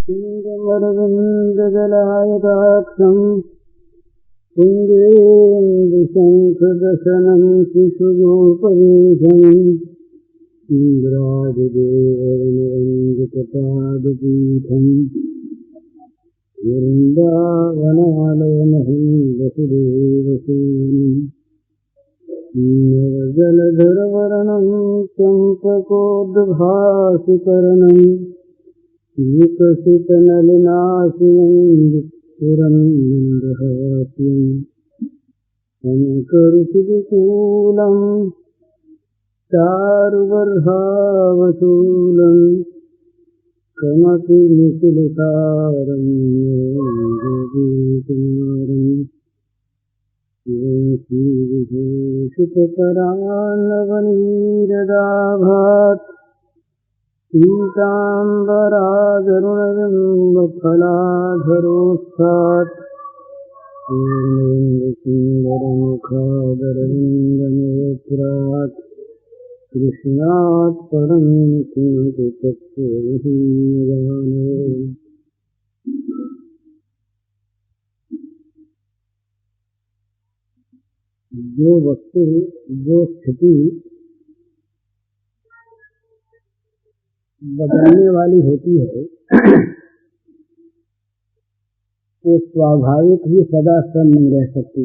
सिंहमरविन्ददलायताक्षं पुण्डेन्दुशङ्खदशनं शिशुगोपवेशम् इन्द्रादिदेववनवन्दितपादपीठम् वृन्दावनालयमहं वसुदेवसूनुम् जलधरवर्णं चम्पकोद्भासिकरणं विकसितनलिनाशियं शङ्करसुविकूलं चारुवर्हावशूलं कमपि निखिलसारं श्रीविभूषितकरान्नवनीरदाभात् पीताम्बरागरुणबिम्बफलाधरोत्थात् पूर्णेन्दुसुन्दरमुखादरविन्दनेत्रात् कृष्णात् परं किञ्चित् जो वस्तु जो स्थिति बदलने वाली होती है वो स्वाभाविक ही सदा स्थिर नहीं रह सकती।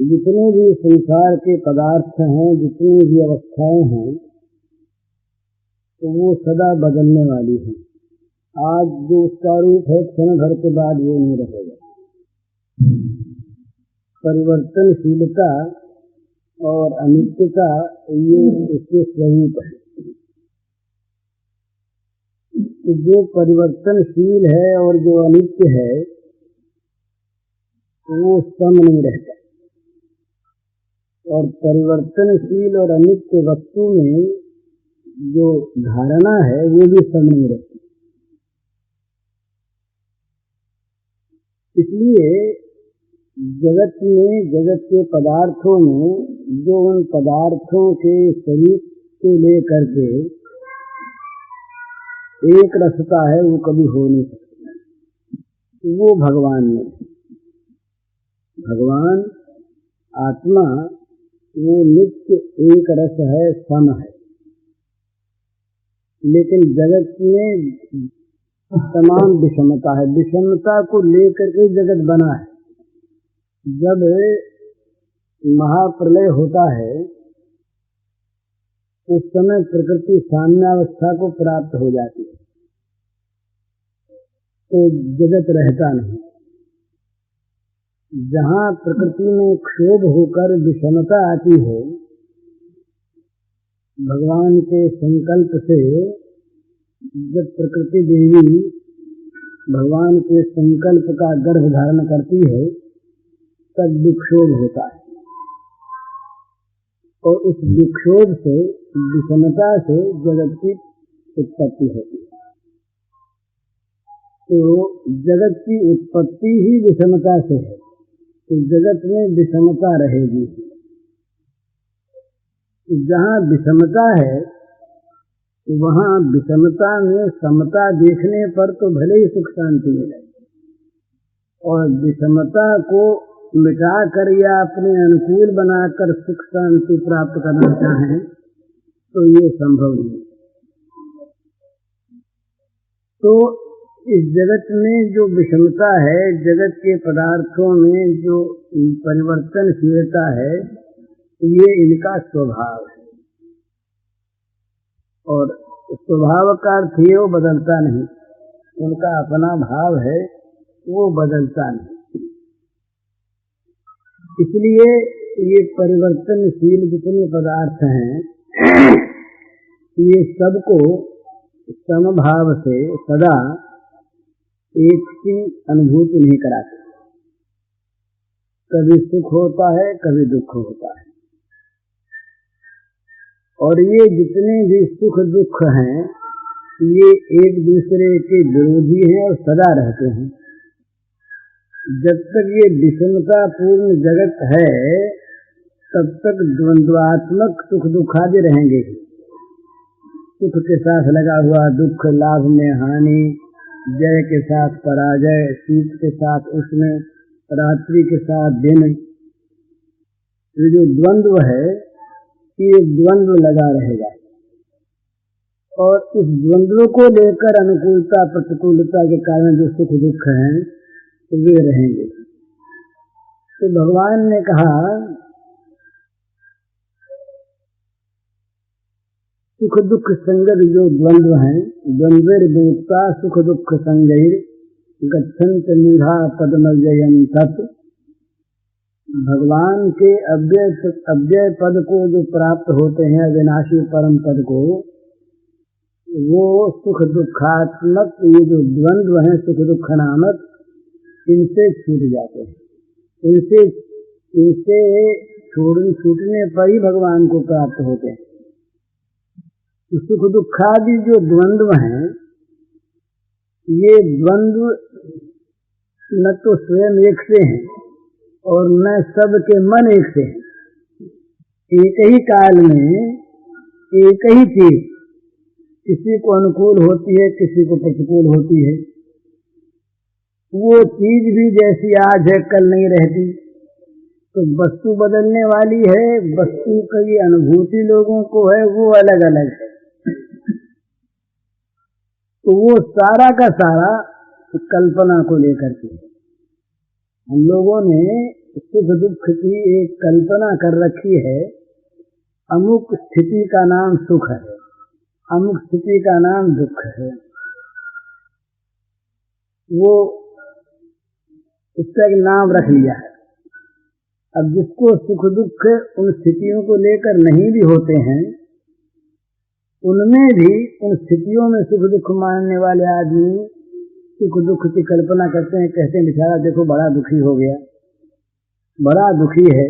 जितने भी संसार के पदार्थ हैं, जितनी भी अवस्थाएं हैं, तो वो सदा बदलने वाली हैं। आज जो उसका रूप है क्षण भर के बाद वो नहीं रहेगा। परिवर्तनशीलता और अनित्यता ये इसके स्वरूप है। जो परिवर्तनशील है और जो अनित्य है वो सम नहीं रहता। और परिवर्तनशील और अनित्य वस्तु में जो धारणा है वो भी सम नहीं रहती। इसलिए जगत में, जगत के पदार्थों में जो उन पदार्थों के स्वरूप को लेकर के एक रसता है वो कभी हो नहीं सकता। वो भगवान में, भगवान आत्मा वो नित्य एक रस है, सम है। लेकिन जगत में तमाम विषमता है। विषमता को लेकर के जगत बना है। जब महाप्रलय होता है उस समय प्रकृति साम्यावस्था को प्राप्त हो जाती है, तो जगत रहता नहीं। जहाँ प्रकृति में क्षोभ होकर विषमता आती है, भगवान के संकल्प से जब प्रकृति देवी भगवान के संकल्प का गर्भ धारण करती है तब विक्षोभ होता है। और उस विक्षोभ से, विषमता से जगत की उत्पत्ति होती है। तो जगत की उत्पत्ति ही विषमता से है, तो जगत में विषमता रहेगी। जहाँ विषमता है वहाँ विषमता में समता देखने पर तो भले ही सुख शांति मिले, और विषमता को मिटा कर या अपने अनुकूल बनाकर सुख शांति प्राप्त करना चाहें तो ये संभव नहीं। तो इस जगत में जो विषमता है, जगत के पदार्थों में जो परिवर्तनशीलता है, ये इनका स्वभाव है। और स्वभाव का अर्थ ये वो बदलता नहीं, उनका अपना भाव है, वो बदलता नहीं। इसलिए ये परिवर्तनशील जितने पदार्थ हैं ये सबको समभाव से सदा एक की अनुभूति नहीं कराते। कभी सुख होता है, कभी दुख होता है। और ये जितने भी सुख दुख हैं ये एक दूसरे के विरोधी हैं और सदा रहते हैं। जब तक ये विषमता पूर्ण जगत है तब तक द्वंद्वात्मक सुख दुखादि रहेंगे। सुख के साथ लगा हुआ दुख, लाभ में हानि, जय के साथ पराजय, शीत के साथ उष्ण, रात्रि के साथ दिन, ये जो द्वंद्व है ये द्वंद्व लगा रहेगा और इस द्वंद्व को लेकर अनुकूलता प्रतिकूलता के कारण जो सुख दुख हैं वे रहेंगे। तो भगवान ने कहा सुख दुख संगत जो द्वंद्व हैं, द्वंद्वेर देवता सुख दुख संगैर गच्छन्त मूढ़ा पद्मजयं तत्। भगवान के अव्यय पद को जो प्राप्त होते हैं, अविनाशी परम पद को, वो सुख दुखात्मक ये जो द्वंद्व हैं सुख दुख नामक, इनसे छूट जाते हैं। इनसे छूटने पर ही भगवान को प्राप्त होते हैं। सुख दुखादि जो द्वंद्व हैं, ये द्वंद्व न तो स्वयं एक से हैं और न सबके मन एक से हैं। एक ही काल में एक ही चीज किसी को अनुकूल होती है, किसी को प्रतिकूल होती है। वो चीज भी जैसी आज है कल नहीं रहती। तो वस्तु बदलने वाली है, वस्तु की अनुभूति लोगों को है वो अलग अलग है। तो वो सारा का सारा कल्पना को लेकर के हम लोगों ने सुख दुख की एक कल्पना कर रखी है। अमुक स्थिति का नाम सुख है, अमुक स्थिति का नाम दुख है। वो इसका नाम रख लिया है। अब जिसको सुख दुख उन स्थितियों को लेकर नहीं भी होते हैं, उनमें भी उन स्थितियों में सुख दुख मानने वाले आदमी सुख दुख की कल्पना करते हैं। कहते हैं बेचारा देखो बड़ा दुखी हो गया, बड़ा दुखी है।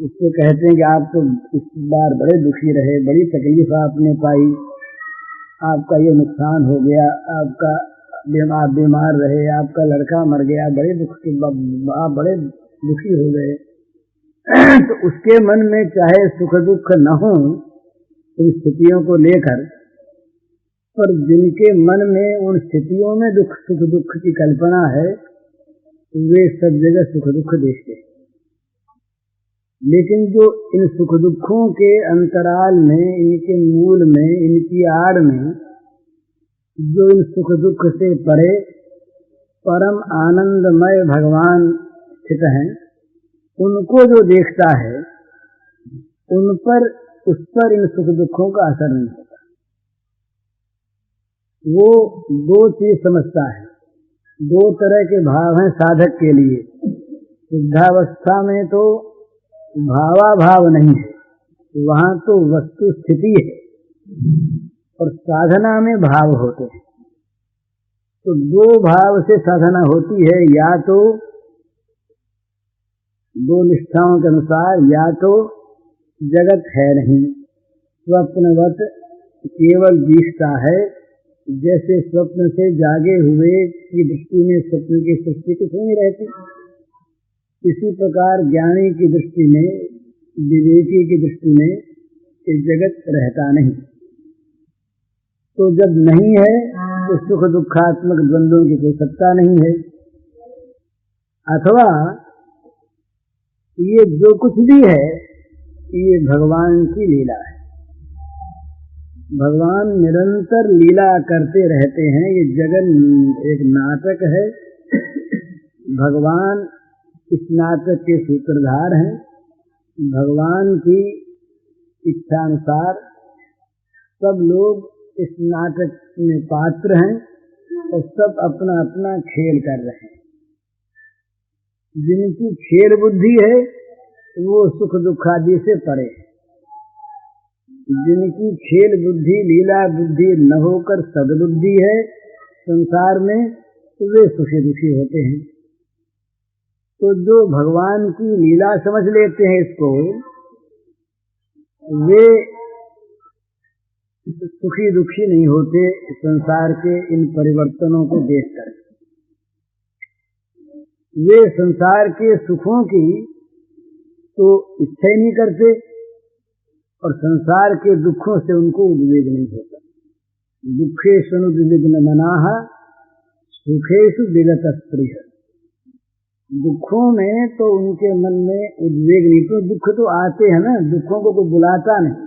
इससे कहते हैं कि आप तो इस बार बड़े दुखी रहे, बड़ी तकलीफ आपने पाई, आपका ये नुकसान हो गया, आपका आप बीमार रहे, आपका लड़का मर गया, बड़े दुख के आप बड़े दुखी हो गए। तो उसके मन में चाहे सुख दुख न हो इन स्थितियों को लेकर, पर जिनके मन में उन स्थितियों में दुख सुख दुख की कल्पना है, वे सब जगह सुख दुख देखते हैं। लेकिन जो इन सुख दुखों के अंतराल में, इनके मूल में, इनकी आड़ में जो इन सुख दुख से परे परम आनंदमय भगवान स्थित हैं, उनको जो देखता है उन पर उस पर इन सुख दुखों का असर नहीं होता। वो दो चीज समझता है। दो तरह के भाव हैं साधक के लिए। सिद्धावस्था में तो भावाभाव नहीं है, वहां तो वस्तु स्थिति है, और साधना में भाव होते हैं। तो दो भाव से साधना होती है, या तो दो निष्ठाओं के अनुसार, या तो जगत है नहीं, स्वप्नवत केवल दिखता है। जैसे स्वप्न से जागे हुए की दृष्टि में स्वप्न की सृष्टि कुछ नहीं रहती, इसी प्रकार ज्ञानी की दृष्टि में, विवेकी की दृष्टि में ये जगत रहता नहीं। तो जब नहीं है तो सुख दुखात्मक द्वंद्वों की कोई सत्ता नहीं है। अथवा ये जो कुछ भी है ये भगवान की लीला है। भगवान निरंतर लीला करते रहते हैं। ये जगत एक नाटक है। भगवान इस नाटक के सूत्रधार हैं। भगवान की इच्छानुसार सब लोग इस नाटक में पात्र हैं और सब अपना अपना खेल कर रहे हैं। जिनकी खेल बुद्धि है वो सुख दुखादि से परे है। जिनकी खेल बुद्धि लीला बुद्धि न होकर सद्बुद्धि है संसार में, तो वे सुखी दुखी होते हैं। तो जो भगवान की लीला समझ लेते हैं इसको, वे सुखी दुखी नहीं होते संसार के इन परिवर्तनों को देखकर। वे संसार के सुखों की तो इच्छा ही नहीं करते, और संसार के दुखों से उनको उद्वेग नहीं होता। दुखेषु उद्विग्न मनाः सुखेषु विगतस्पृह। दुखों में तो उनके मन में उद्वेग नहीं, तो दुख तो आते हैं ना, दुखों को कोई बुलाता नहीं,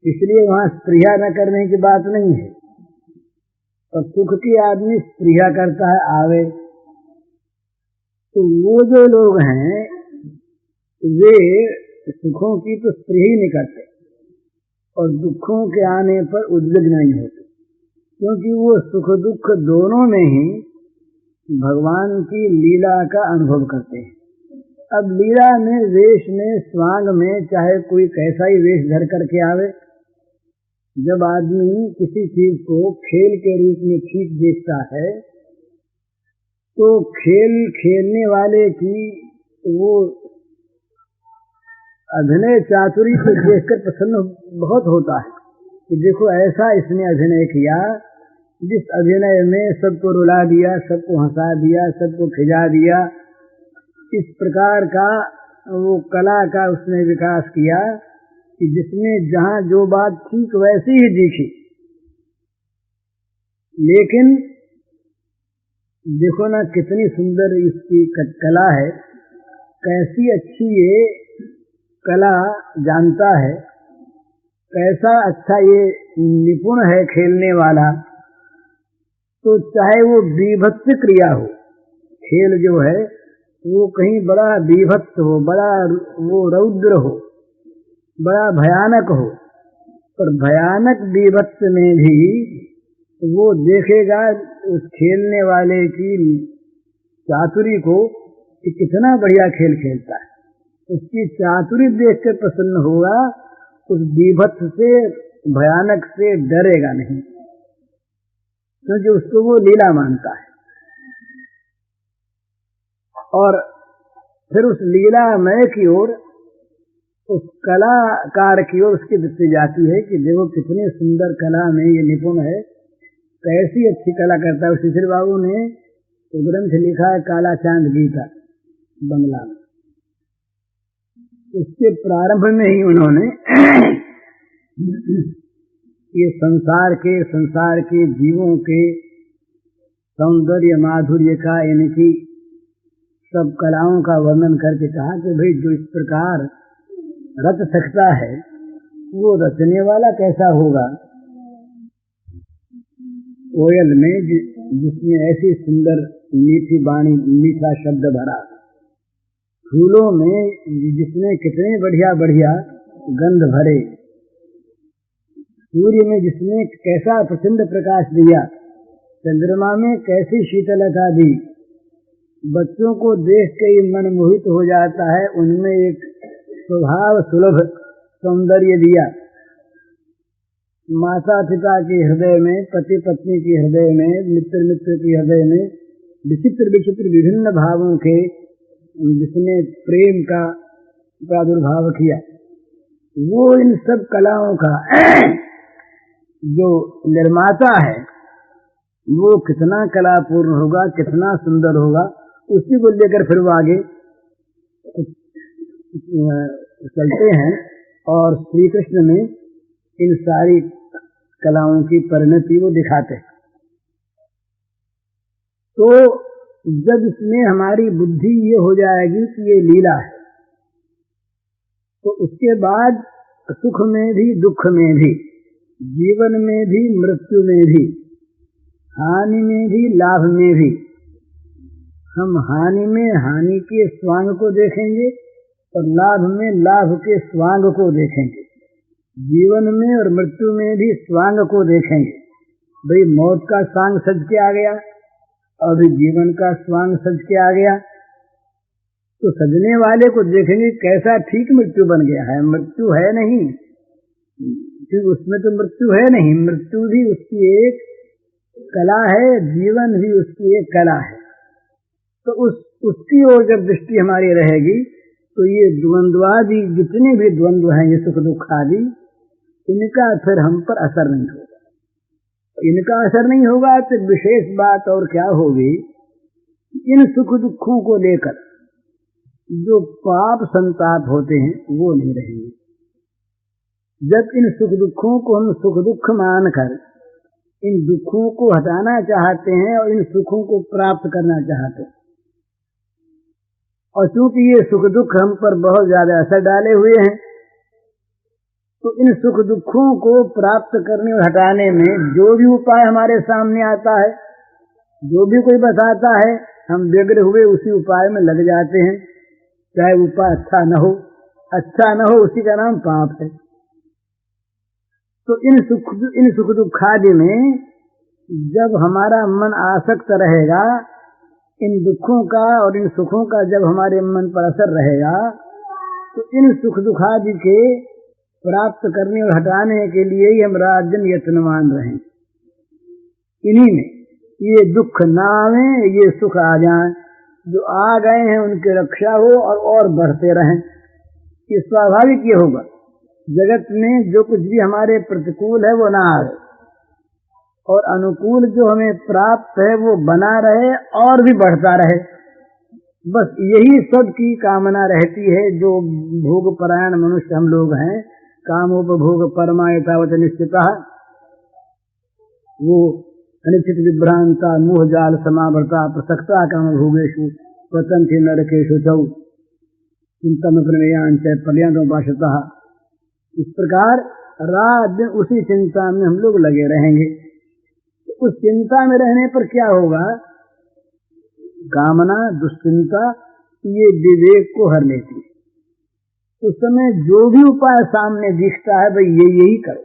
इसलिए वहां स्पृहा न करने की बात नहीं है। और सुख की आदमी स्पृहा करता है, आवे। तो वो जो लोग हैं वे सुखों की तो स्पृहा नहीं करते और दुखों के आने पर उद्विग्न नहीं होते, क्योंकि वो सुख दुख दोनों में ही भगवान की लीला का अनुभव करते हैं। अब लीला में, वेश में, स्वांग में, चाहे कोई कैसा ही वेश धर करके आवे, जब आदमी किसी चीज को खेल के रूप में ठीक देखता है तो खेल खेलने वाले की वो अभिनय चातुरी को देखकर प्रसन्न बहुत होता है कि देखो ऐसा इसने अभिनय किया, जिस अभिनय में सबको रुला दिया, सबको हंसा दिया, सबको खिजा दिया। इस प्रकार का वो कला का उसने विकास किया कि जिसमें जहां जो बात ठीक वैसी ही दिखी। लेकिन देखो ना कितनी सुंदर इसकी कला है, कैसी अच्छी ये कला जानता है, कैसा अच्छा ये निपुण है खेलने वाला। तो चाहे वो बीभत्स क्रिया हो, खेल जो है वो कहीं बड़ा बीभत्स हो, बड़ा वो रौद्र हो, बड़ा भयानक हो, पर भयानक बीभत्स में भी वो देखेगा उस खेलने वाले की चातुरी को कि कितना बढ़िया खेल खेलता है। उसकी चातुरी देखकर प्रसन्न होगा, उस बीभत्स से, भयानक से डरेगा नहीं, क्योंकि उसको वो लीला मानता है। और फिर उस लीलामय की ओर, उस कलाकार की ओर उसकी दृष्टि जाती है कि देखो कितनी सुंदर कला में ये निपुण है, कैसी अच्छी कला करता है। शिशिर बाबू ने तो ग्रंथ लिखा है काला चांद गीता बंगला में। इसके प्रारंभ में ही उन्होंने ये संसार के जीवों के सौंदर्य माधुर्य का, इनकी सब कलाओं का वर्णन करके कहा कि भाई जो इस प्रकार रच सकता है वो रचने वाला कैसा होगा। कोयल में जिसमें ऐसी सुंदर मीठी वाणी, मीठा शब्द भरा, फूलों में जिसमें कितने बढ़िया बढ़िया गंध भरे, सूर्य में जिसने कैसा प्रचंड प्रकाश दिया, चंद्रमा में कैसी शीतलता दी, बच्चों को देख के ही मन मोहित हो जाता है, उनमें एक स्वभाव सुलभ सौंदर्य दिया। माता पिता के हृदय में, पति पत्नी के हृदय में, मित्र मित्र के हृदय में विचित्र विचित्र विभिन्न भावों के जिसने प्रेम का प्रादुर्भाव किया, वो इन सब कलाओं का जो निर्माता है वो कितना कलापूर्ण होगा, कितना सुंदर होगा, उसी को लेकर फिर वो आगे चलते हैं। और श्री कृष्ण में इन सारी कलाओं की परिणति वो दिखाते हैं। तो जब इसमें हमारी बुद्धि ये हो जाएगी कि ये लीला है, तो उसके बाद सुख में भी, दुख में भी, जीवन में भी, मृत्यु में भी, हानि में भी, लाभ में भी, हम हानि में हानि के स्वांग को देखेंगे और लाभ में लाभ के स्वांग को देखेंगे। जीवन में और मृत्यु में भी स्वांग को देखेंगे। भाई मौत का स्वांग सज के आ गया और जीवन का स्वांग सज के आ गया, तो सजने वाले को देखेंगे कैसा ठीक मृत्यु बन गया है। मृत्यु है नहीं, उसमें तो मृत्यु है नहीं, मृत्यु भी उसकी एक कला है, जीवन भी उसकी एक कला है। तो उसकी ओर जब दृष्टि हमारी रहेगी तो ये द्वंद्वादि जितने भी द्वंद्व हैं, ये सुख दुख आदि, इनका फिर हम पर असर नहीं होगा। इनका असर नहीं होगा तो विशेष बात और क्या होगी, इन सुख दुखों को लेकर जो पाप संताप होते हैं वो नहीं रहेंगे। जब इन सुख दुखों को हम सुख दुख मानकर इन दुखों को हटाना चाहते हैं और इन सुखों को प्राप्त करना चाहते हैं, और चूंकि ये सुख दुख हम पर बहुत ज्यादा असर डाले हुए हैं, तो इन सुख दुखों को प्राप्त करने और हटाने में जो भी उपाय हमारे सामने आता है, जो भी कोई बताता है, हम व्यग्र हुए उसी उपाय में लग जाते हैं, चाहे उपाय अच्छा न हो उसी का नाम पाप है। तो इन सुख दुखादि में जब हमारा मन आसक्त रहेगा, इन दुखों का और इन सुखों का जब हमारे मन पर असर रहेगा, तो इन सुख दुखादि के प्राप्त करने और हटाने के लिए ही हम रात दिन यत्नवान रहें। इन्हीं में ये दुख ना आवे, ये सुख आ जाए, जो आ गए हैं उनकी रक्षा हो और बढ़ते रहें। ये स्वाभाविक ये होगा, जगत में जो कुछ भी हमारे प्रतिकूल है वो ना आए और अनुकूल जो हमें प्राप्त है वो बना रहे और भी बढ़ता रहे। बस यही सब की कामना रहती है। जो भोग परायण मनुष्य हम लोग हैं, कामोपभोग परमायतावत निश्चिता, वो अनिश्चित विभ्रांता मोह जाल समावर्ता प्रसक्ता काम भोगेशु पतंति नरकेशु चौ चिंतन प्रमेयांच पर्यंतोपाश्रिता। इस प्रकार रात दिन उसी चिंता में हम लोग लगे रहेंगे। उस चिंता में रहने पर क्या होगा, कामना दुश्चिंता ये विवेक को हर लेती है। उस समय जो भी उपाय सामने दिखता है भाई यही करो,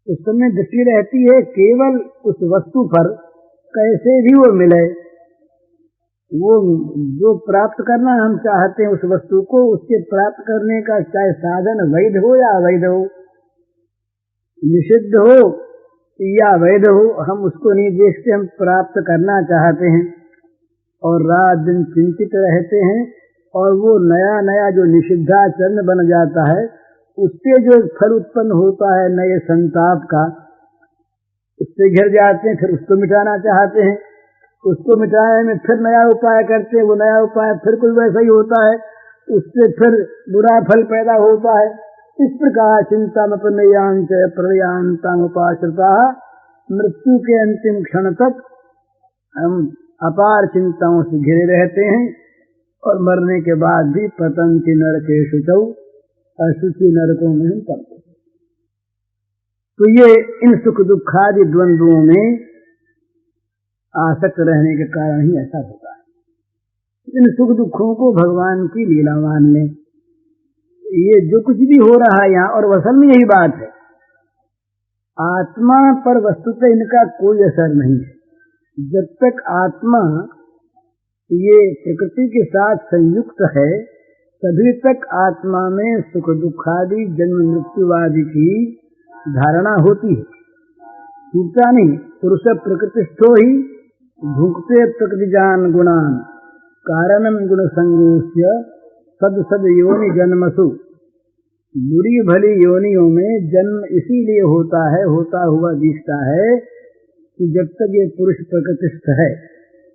उस समय दृष्टि रहती है केवल उस वस्तु पर, कैसे भी वो मिले, वो जो प्राप्त करना हम चाहते हैं उस वस्तु को, उसके प्राप्त करने का चाहे साधन वैध हो या अवैध हो, निषिद्ध हो या वैध हो, हम उसको नहीं देखते, हम प्राप्त करना चाहते हैं और रात दिन चिंतित रहते हैं। और वो नया नया जो निषिद्धाचरण बन जाता है, उससे जो फल उत्पन्न होता है नए संताप का, उससे घिर जाते हैं, फिर उसको मिटाना चाहते हैं, उसको मिटाने में फिर नया उपाय करते हैं, वो नया उपाय फिर कोई वैसा ही होता है, उससे फिर बुरा फल पैदा होता है। इस प्रकार चिंता में प्रलयांतामुपाश्रिता, मृत्यु के अंतिम क्षण तक हम अपार चिंताओं से घिरे रहते हैं और मरने के बाद भी पतंति नरकेषु चौ, अशुचि नरकों में हम पड़ते हैं। तो ये इन सुख दुखादि द्वंद्वों में आसक्त रहने के कारण ही ऐसा होता है। इन सुख दुखों को भगवान की लीला मान लें। ये जो कुछ भी हो रहा है यहाँ, और असल में यही बात है, आत्मा पर वस्तुतः इनका कोई असर नहीं है। जब तक आत्मा ये प्रकृति के साथ संयुक्त है, तभी तक आत्मा में सुख दुखादि जन्म मृत्युवादि की धारणा होती है, टूटता नहीं। पुरुष प्रकृतिस्थो ही भुक्ते प्रकृतिजान गुणान कारणम गुण संगोष्य सद सद योनि जन्मसु। बुरी भली योनियों में जन्म इसीलिए होता है, होता हुआ दिखता है कि जब तक ये पुरुष प्रकृतिस्थ है,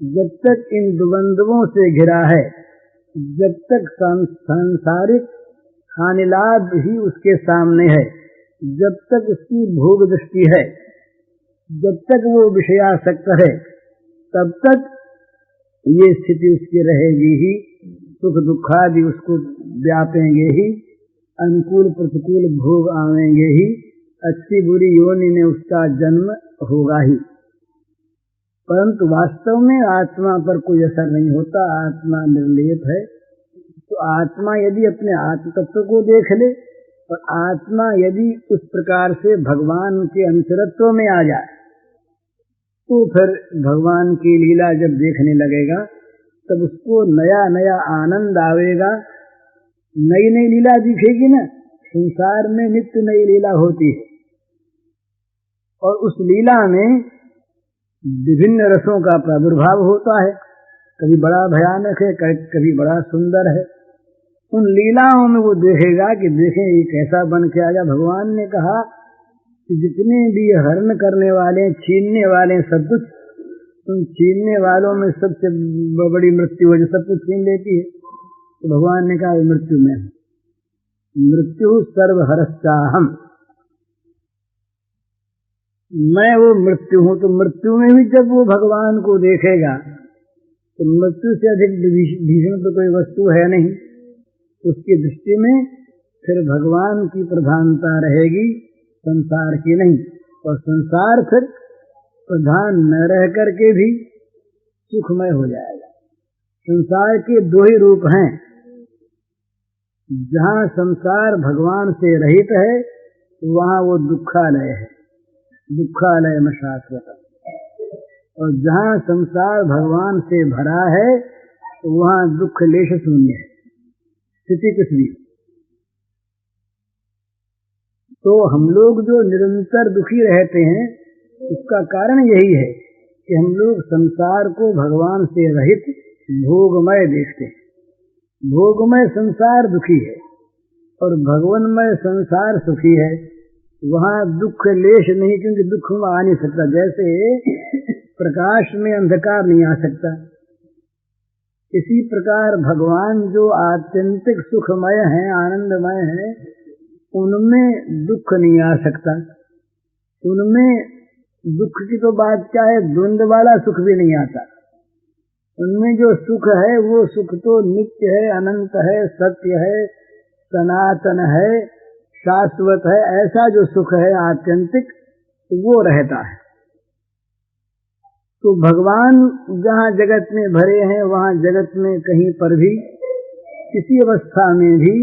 जब तक इन द्वंद्वों से घिरा है, जब तक सांसारिक हानिलाभ ही उसके सामने है, जब तक उसकी भोग दृष्टि है, जब तक वो विषयासक्त है, तब तक ये स्थिति उसकी रहेगी ही। सुख दुखादि उसको व्यापेंगे ही, अनुकूल प्रतिकूल भोग आवेंगे ही, अच्छी बुरी योनि में उसका जन्म होगा ही। परंतु वास्तव में आत्मा पर कोई असर नहीं होता, आत्मा निर्लेप है। तो आत्मा यदि अपने आत्म तत्व को देख ले और आत्मा यदि उस प्रकार से भगवान के अंतरत्व में आ जाए, तो फिर भगवान की लीला जब देखने लगेगा तब उसको नया नया आनंद आवेगा, नई नई लीला दिखेगी ना। संसार में नित्य नई लीला होती है और उस लीला में विभिन्न रसों का प्रादुर्भाव होता है, कभी बड़ा भयानक है, कभी बड़ा सुंदर है। उन लीलाओं में वो देखेगा कि देखें ये कैसा बन के आया। भगवान ने कहा कि जितने भी हरण करने वाले, छीनने वाले सब कुछ, छीनने वालों में सबसे बड़ी मृत्यु है जो सब कुछ छीन लेती है। तो भगवान ने कहा मृत्यु में मृत्यु सर्वहरश्चाहम, मैं वो मृत्यु हूं। तो मृत्यु में भी जब वो भगवान को देखेगा तो मृत्यु से अधिक भीषण तो कोई वस्तु है नहीं। उसकी दृष्टि में फिर भगवान की प्रधानता रहेगी, संसार की नहीं। और संसार फिर प्रधान न रह करके भी सुखमय हो जाएगा। संसार के दो ही रूप हैं, जहाँ संसार भगवान से रहित है वहाँ वो दुखालय है, दुखालय में शाश्वत। और जहाँ संसार भगवान से भरा है वहाँ दुख लेश शून्य है, स्थिति कुछ भी। तो हम लोग जो निरंतर दुखी रहते हैं उसका कारण यही है कि हम लोग संसार को भगवान से रहित भोगमय देखते हैं। भोगमय संसार दुखी है और भगवानमय संसार सुखी है। वहाँ दुख लेश नहीं, क्योंकि दुख में आ नहीं सकता। जैसे प्रकाश में अंधकार नहीं आ सकता, इसी प्रकार भगवान जो आत्यंतिक सुखमय है, आनंदमय है, उनमें दुख नहीं आ सकता। उनमें दुख की तो बात क्या है, द्वंद्व वाला सुख भी नहीं आता। उनमें जो सुख है वो सुख तो नित्य है, अनंत है, सत्य है, सनातन है, शाश्वत है। ऐसा जो सुख है आत्यंतिक वो रहता है। तो भगवान जहाँ जगत में भरे हैं वहाँ जगत में कहीं पर भी किसी अवस्था में भी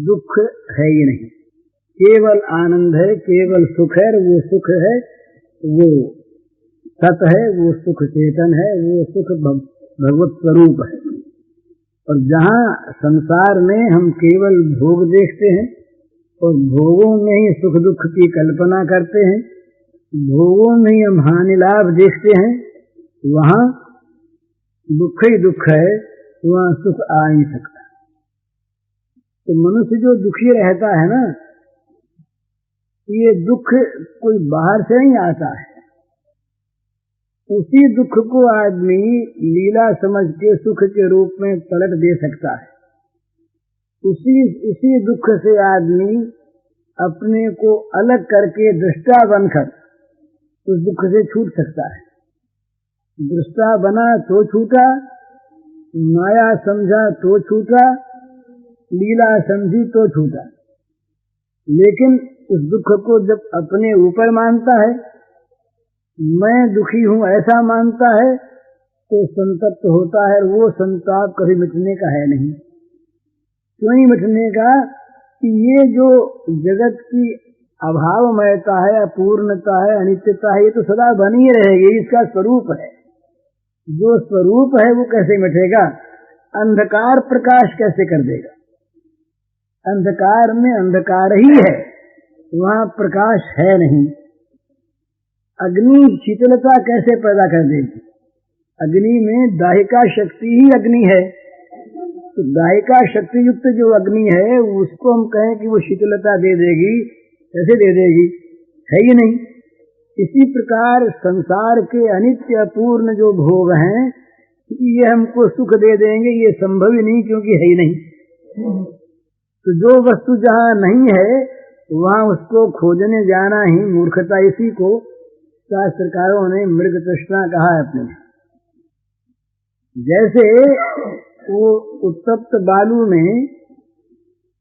दुख है ही नहीं। केवल आनंद है, केवल सुख है। वो सुख है, वो सत है, वो सुख चेतन है, वो सुख भगवत स्वरूप है। और जहाँ संसार में हम केवल भोग देखते हैं और भोगों में ही सुख दुख की कल्पना करते हैं, भोगों में ही हम हानि लाभ देखते हैं, वहाँ दुख ही दुख है, वहाँ सुख आ नहीं सकता। तो मनुष्य जो दुखी रहता है ना, ये दुख कोई बाहर से नहीं आता है। उसी दुख को आदमी लीला समझ के सुख के रूप में पलट दे सकता है। उसी दुख से आदमी अपने को अलग करके दृष्टा बनकर उस दुख से छूट सकता है। दृष्टा बना तो छूटा, माया समझा तो छूटा, लीला समझी तो छूटा। लेकिन उस दुख को जब अपने ऊपर मानता है, मैं दुखी हूँ ऐसा मानता है, तो संतप्त होता है। वो संताप कभी मिटने का है नहीं। क्यों नहीं मिटने का? कि ये जो जगत की अभावमयता है, अपूर्णता है, अनित्यता है, ये तो सदा बनी ही रहेगी। इसका स्वरूप है। जो स्वरूप है वो कैसे मिटेगा? अंधकार प्रकाश कैसे कर देगा? अंधकार में अंधकार ही है, वहाँ प्रकाश है नहीं। अग्नि शीतलता कैसे पैदा कर देगी? अग्नि में दाहिका शक्ति ही अग्नि है। तो दाहिका शक्ति युक्त जो अग्नि है उसको हम कहें कि वो शीतलता दे देगी, कैसे दे देगी? है ही नहीं। इसी प्रकार संसार के अनित्य अपूर्ण जो भोग हैं ये हमको सुख दे देंगे, ये संभव ही नहीं, क्योंकि है ही नहीं। तो जो वस्तु जहाँ नहीं है वहाँ उसको खोजने जाना ही मूर्खता। इसी को शास्त्रकारों ने मृग तृष्णा कहा है अपने। जैसे वो उत्तप्त बालू में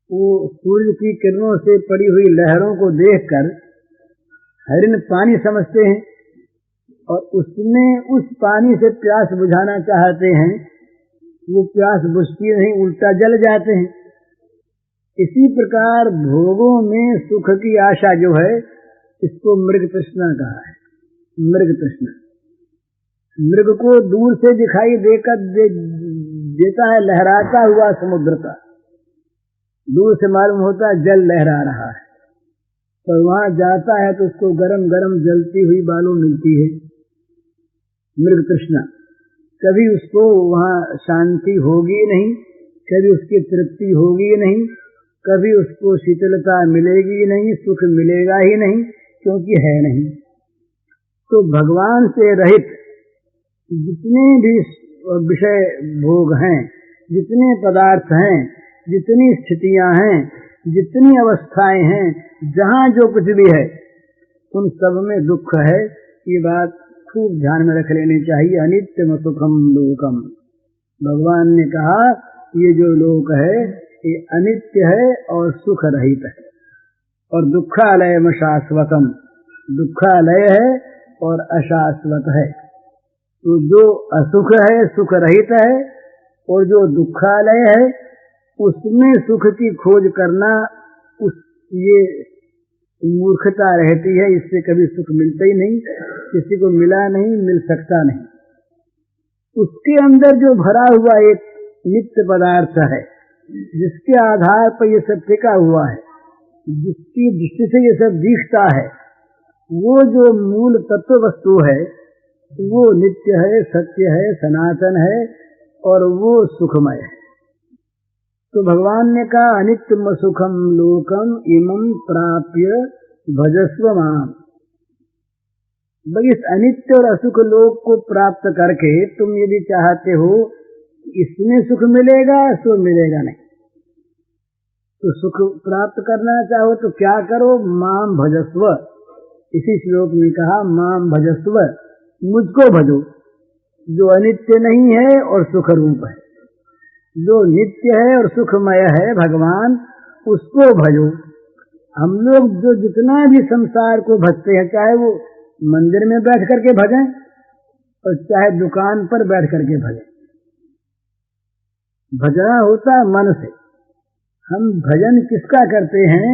वो सूर्य की किरणों से पड़ी हुई लहरों को देखकर हरिण पानी समझते हैं और उसमें उस पानी से प्यास बुझाना चाहते हैं, वो प्यास बुझती नहीं, उल्टा जल जाते हैं। इसी प्रकार भोगों में सुख की आशा जो है इसको मृग तृष्णा कहा है। मृग तृष्णा मृग को दूर से दिखाई देता है लहराता हुआ समुद्र का। दूर से मालूम होता है जल लहरा रहा है, पर वहां जाता है तो उसको गरम गरम जलती हुई बालू मिलती है। मृग तृष्णा कभी उसको वहां शांति होगी नहीं, कभी उसकी तृप्ति होगी नहीं, कभी उसको शीतलता मिलेगी नहीं, सुख मिलेगा ही नहीं, क्योंकि है नहीं। तो भगवान से रहित जितने भी विषय भोग हैं, जितने पदार्थ हैं, जितनी स्थितियां हैं, जितनी अवस्थाएं हैं, जहां जो कुछ भी है, उन सब में दुख है। ये बात खूब ध्यान में रख लेनी चाहिए। अनित्यम सुखम लोकम, भगवान ने कहा ये जो लोक है ये अनित्य है और सुख रहित है, और दुखालयम शाश्वतम, दुखालय है और अशाश्वत है। तो जो असुख है, सुख रहित है, और जो दुखालय है उसमें सुख की खोज करना, ये मूर्खता रहती है। इससे कभी सुख मिलता ही नहीं, किसी को मिला नहीं, मिल सकता नहीं। उसके अंदर जो भरा हुआ एक नित्य पदार्थ है, जिसके आधार पर ये सब टिका हुआ है, जिसकी दृष्टि से ये सब दिखता है, वो जो मूल तत्व वस्तु है वो नित्य है, सत्य है, सनातन है, और वो सुखमय है। तो भगवान ने कहा अनित्यम सुखम लोकम इमं प्राप्य भजस्व माम। भाई इस अनित्य और असुख लोक को प्राप्त करके तुम यदि चाहते हो इसमें सुख मिलेगा, सो मिलेगा नहीं। तो सुख प्राप्त करना चाहो तो क्या करो, माम भजस्व। इसी श्लोक में कहा माम भजस्व, मुझको भजो, जो अनित्य नहीं है और सुख रूप है। जो नित्य है और सुखमय है भगवान, उसको भजो। हम लोग जो जितना भी संसार को भजते हैं, चाहे वो मंदिर में बैठ करके भजें और चाहे दुकान पर बैठ करके भजें, भजना होता मन से। हम भजन किसका करते हैं,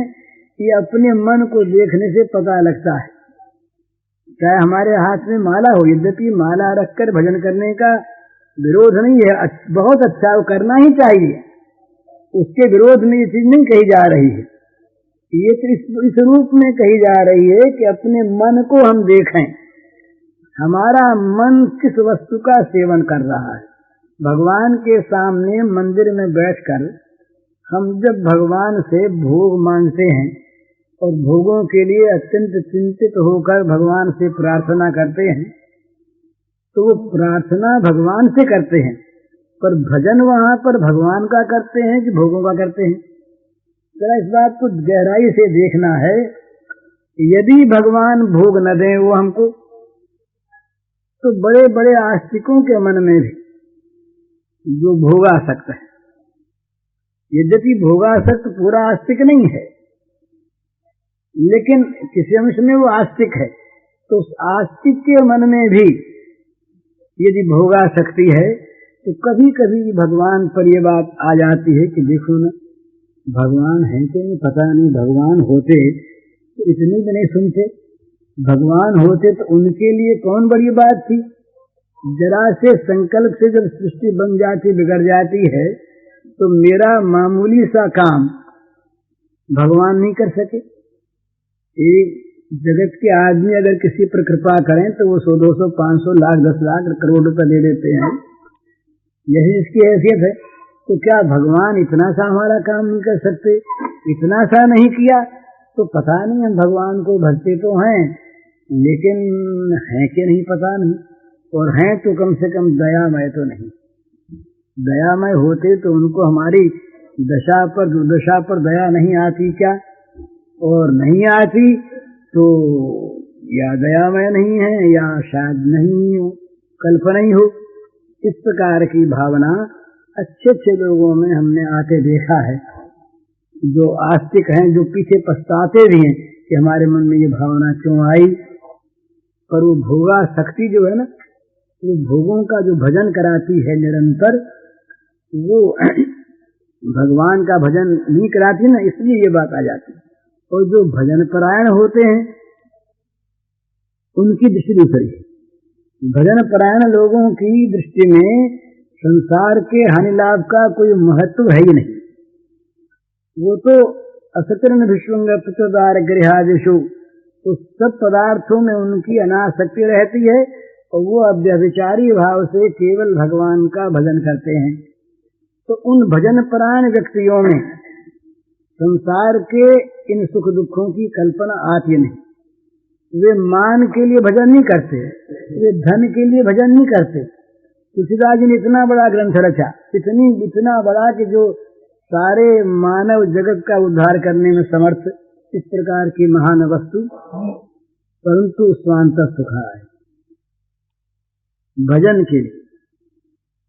ये अपने मन को देखने से पता लगता है। चाहे हमारे हाथ में माला हो, यद्यपि माला रखकर भजन करने का विरोध नहीं है, बहुत अच्छा, वो करना ही चाहिए, उसके विरोध में ये चीज नहीं कही जा रही है। ये तो इस रूप में कही जा रही है कि अपने मन को हम देखें, हमारा मन किस वस्तु का सेवन कर रहा है। भगवान के सामने मंदिर में बैठकर हम जब भगवान से भोग मांगते हैं और भोगों के लिए अत्यंत चिंतित होकर भगवान से प्रार्थना करते हैं, तो वो प्रार्थना भगवान से करते हैं, पर भजन वहां पर भगवान का करते हैं कि भोगों का करते हैं। जरा इस बात को गहराई से देखना है। यदि भगवान भोग न दें वो हमको, तो बड़े बड़े आस्तिकों के मन में भी जो भोगासक्त है, यद्यपि भोगासक्त पूरा आस्तिक नहीं है, लेकिन किसी अंश में वो आस्तिक है, तो उस आस्तिक के मन में भी यदि भोगासक्ति है, तो कभी कभी भगवान पर ये बात आ जाती है कि देखो ना, भगवान है कि नहीं पता नहीं, भगवान होते तो इतनी भी नहीं सुनते, भगवान होते तो उनके लिए कौन बड़ी बात थी। जरा से संकल्प से जब सृष्टि बन जाती, बिगड़ जाती है, तो मेरा मामूली सा काम भगवान नहीं कर सके। एक जगत के आदमी अगर किसी पर कृपा करें तो वो 100, 200, 500, लाख, 10 लाख, करोड़ रुपए दे देते हैं, यही इसकी हैसियत है। तो क्या भगवान इतना सा हमारा काम नहीं कर सकते? इतना सा नहीं किया तो पता नहीं, हम भगवान को भजते तो हैं, लेकिन हैं कि नहीं पता नहीं, और हैं तो कम से कम दयामय तो नहीं। दयामय होते तो उनको हमारी दशा पर, दुर्दशा पर दया नहीं आती क्या? और नहीं आती तो या दयामय नहीं है या शायद नहीं हो, कल्पना ही हो। इस प्रकार की भावना अच्छे अच्छे लोगों में हमने आके देखा है, जो आस्तिक हैं, जो पीछे पछताते भी हैं कि हमारे मन में ये भावना क्यों आई। पर वो भोगा शक्ति जो है ना, वो भोगों का जो भजन कराती है निरंतर, वो भगवान का भजन नहीं कराती ना, इसलिए ये बात आ जाती है। और जो भजन परायण होते हैं उनकी दृष्टि दूसरी है। भजन परायण लोगों की दृष्टि में संसार के हानि लाभ का कोई महत्व है ही नहीं। वो तो असतरण विश्वंग प्रचोदार गृहादिषु, तो सब पदार्थों में उनकी अनासक्ति रहती है और वो अव्यभिचारी भाव से केवल भगवान का भजन करते हैं। तो उन भजन परायण व्यक्तियों में संसार के इन सुख दुखों की कल्पना आती नहीं। वे मान के लिए भजन नहीं करते, वे धन के लिए भजन नहीं करते। तुलसीदास जी ने इतना बड़ा ग्रंथ रचा, इतना बड़ा कि जो सारे मानव जगत का उद्धार करने में समर्थ, इस प्रकार की महान वस्तु, परंतु स्वांत सुखा है भजन के लिए।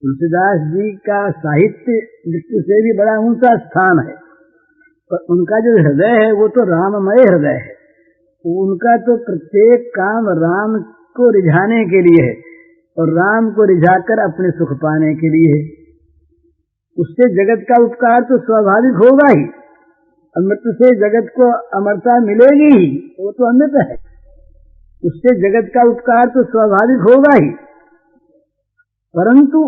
तुलसीदास जी का साहित्य दृष्टि से भी बड़ा ऊंचा स्थान है, पर उनका जो हृदय है वो तो राममय हृदय है। उनका तो प्रत्येक काम राम को रिझाने के लिए है और राम को रिझाकर अपने सुख पाने के लिए है। उससे जगत का उपकार तो स्वाभाविक होगा ही, अमृत से जगत को अमरता मिलेगी ही, वो तो अमृत है। उससे जगत का उपकार तो स्वाभाविक होगा ही, परंतु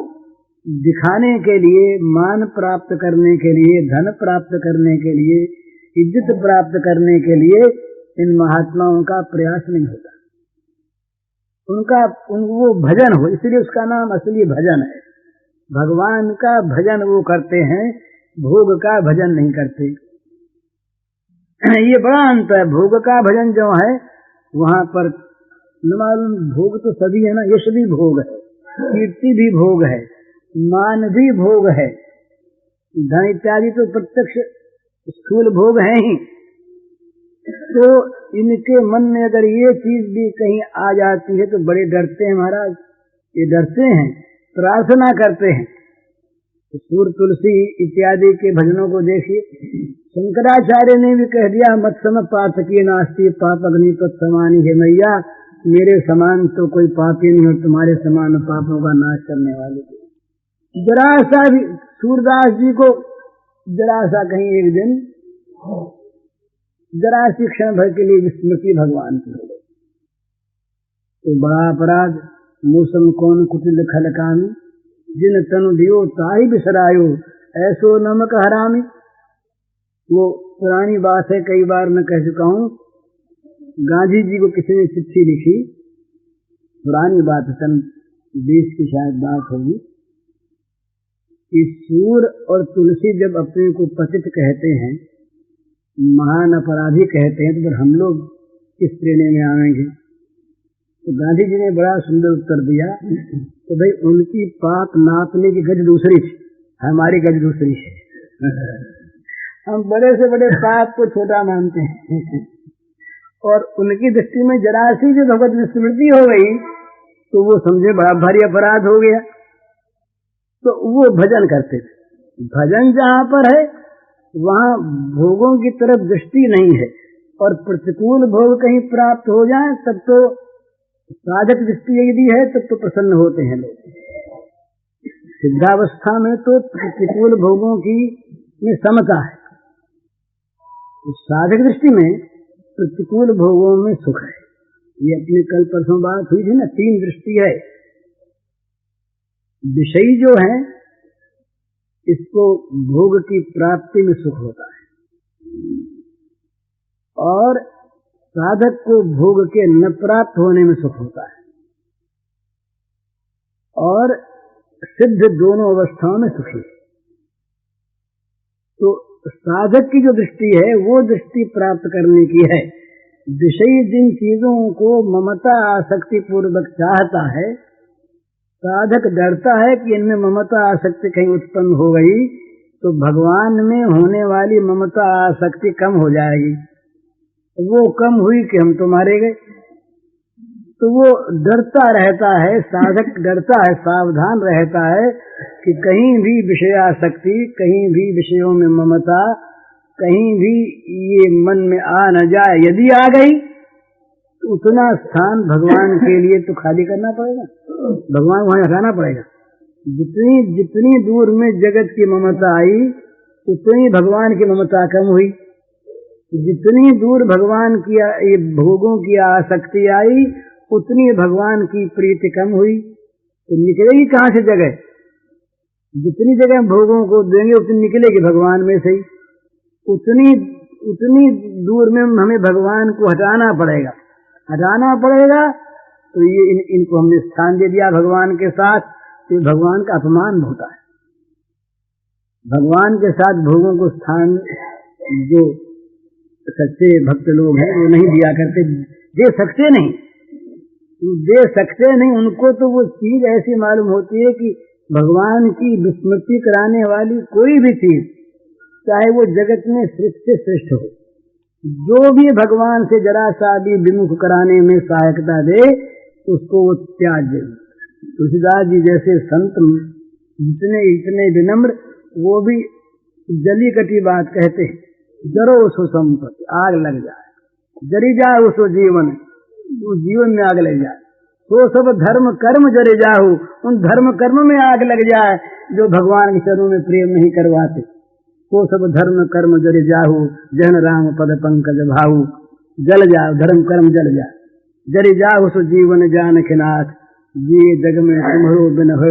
दिखाने के लिए, मान प्राप्त करने के लिए, धन प्राप्त करने के लिए, इज्जत प्राप्त करने के लिए इन महात्माओं का प्रयास नहीं होता। वो भजन हो, इसलिए उसका नाम असली भजन है। भगवान का भजन वो करते हैं, भोग का भजन नहीं करते। ये बड़ा अंतर है। भोग का भजन जो है वहां पर न मालूम, भोग तो सभी है ना, यश भी भोग है, कीर्ति भी भोग है, मान भी भोग है, धन इत्यादि तो प्रत्यक्ष स्थूल भोग है ही। तो इनके मन में अगर ये चीज भी कहीं आ जाती है तो बड़े डरते हैं महाराज, ये डरते हैं, प्रार्थना करते हैं। तो सूर तुलसी इत्यादि के भजनों को देखिए, शंकराचार्य ने भी कह दिया, मत सम पातकीय नास्ति पाप अग्नि तत्समानी है मैया, मेरे समान तो कोई पापी नहीं हो, तुम्हारे समान पापों का नाश करने वाले। जरा सा भी सूरदास जी को जरा सा कहीं एक दिन जरा सी क्षण भर के लिए विस्मृति भगवान की हो गई तो बड़ा अपराध। मूसम कौन कुटिल खलकामी, जिन तनु दियो ताही बिसरायो, ऐसो नमक हरामी। वो पुरानी बात है, कई बार मैं कह चुका हूँ। गांधी जी को किसी ने चिट्ठी लिखी, पुरानी बात, सन 20 की शायद बात होगी, कि सूर और तुलसी जब अपने को पतित कहते हैं, महान अपराधी कहते हैं, तो फिर हम लोग किस श्रेणी में आएंगे? तो गांधी जी ने बड़ा सुंदर उत्तर दिया कि भाई उनकी पाप नापने की गज दूसरी थी, हमारी गज दूसरी है। हम बड़े से बड़े पाप को छोटा मानते हैं और उनकी दृष्टि में जरा सी जो भगवत विस्मृति हो गई तो वो समझे बड़ा भारी अपराध हो गया। तो वो भजन करते थे। भजन जहाँ पर है वहाँ भोगों की तरफ दृष्टि नहीं है, और प्रतिकूल भोग कहीं प्राप्त हो जाए तब तो साधक दृष्टि यदि है तब तो प्रसन्न होते हैं लोग। सिद्धावस्था में तो प्रतिकूल भोगों की में समता है, साधक दृष्टि में प्रतिकूल भोगों में सुख है। ये अपनी कल परसों बात हुई थी ना, 3 दृष्टि है। विषयी जो है इसको भोग की प्राप्ति में सुख होता है, और साधक को भोग के न प्राप्त होने में सुख होता है, और सिद्ध दोनों अवस्थाओं में सुखी है। तो साधक की जो दृष्टि है वो दृष्टि प्राप्त करने की है। विषयी जिन चीजों को ममता आसक्ति पूर्वक चाहता है, साधक डरता है कि इनमें ममता आसक्ति कहीं उत्पन्न हो गई तो भगवान में होने वाली ममता आसक्ति कम हो जाएगी। वो कम हुई कि हम तो मारे गए। तो वो डरता रहता है, साधक डरता है, सावधान रहता है कि कहीं भी विषयासक्ति, कहीं भी विषयों में ममता, कहीं भी ये मन में आ न जाए। यदि आ गई तो उतना स्थान भगवान के लिए तो खाली करना पड़ेगा, भगवान वहां हटाना पड़ेगा। जितनी दूर में जगत की ममता आई उतनी भगवान की ममता कम हुई। जितनी दूर भगवान की ये भोगों की आसक्ति आई उतनी भगवान की प्रीति कम हुई। तो निकलेगी कहाँ से जगह? जितनी जगह भोगों को देंगे उतनी निकलेगी भगवान में से ही। उतनी दूर में हमें भगवान को हटाना पड़ेगा। तो ये इनको हमने स्थान दे दिया भगवान के साथ, तो भगवान का अपमान होता है। भगवान के साथ भोगों को स्थान जो सच्चे भक्त लोग हैं वो नहीं दिया करते। दे सकते नहीं। उनको तो वो चीज ऐसी मालूम होती है कि भगवान की विस्मृति कराने वाली कोई भी चीज, चाहे वो जगत में श्रेष्ठ से श्रेष्ठ हो, जो भी भगवान से जरा सा भी विमुख कराने में सहायता दे, उसको वो त्याज्य। तुलसीदास जी जैसे संत इतने विनम्र, वो भी जली कटी बात कहते हैं, जरो सो संपत्ति, आग लग जाए, जरी जाए उसो जीवन, उस जीवन में आग लग जाए। तो सब धर्म कर्म जरे जाहू, उन धर्म कर्म में आग लग जाए जो भगवान के चरणों में प्रेम नहीं करवाते। तो सब धर्म कर्म जरे जाहू, जन राम पद पंकज भाऊ, जल जाओ धर्म कर्म जल जाए, जरे जाहू सो जीवन जानक नाथ, ये जग में तुम्हारो बिन हो,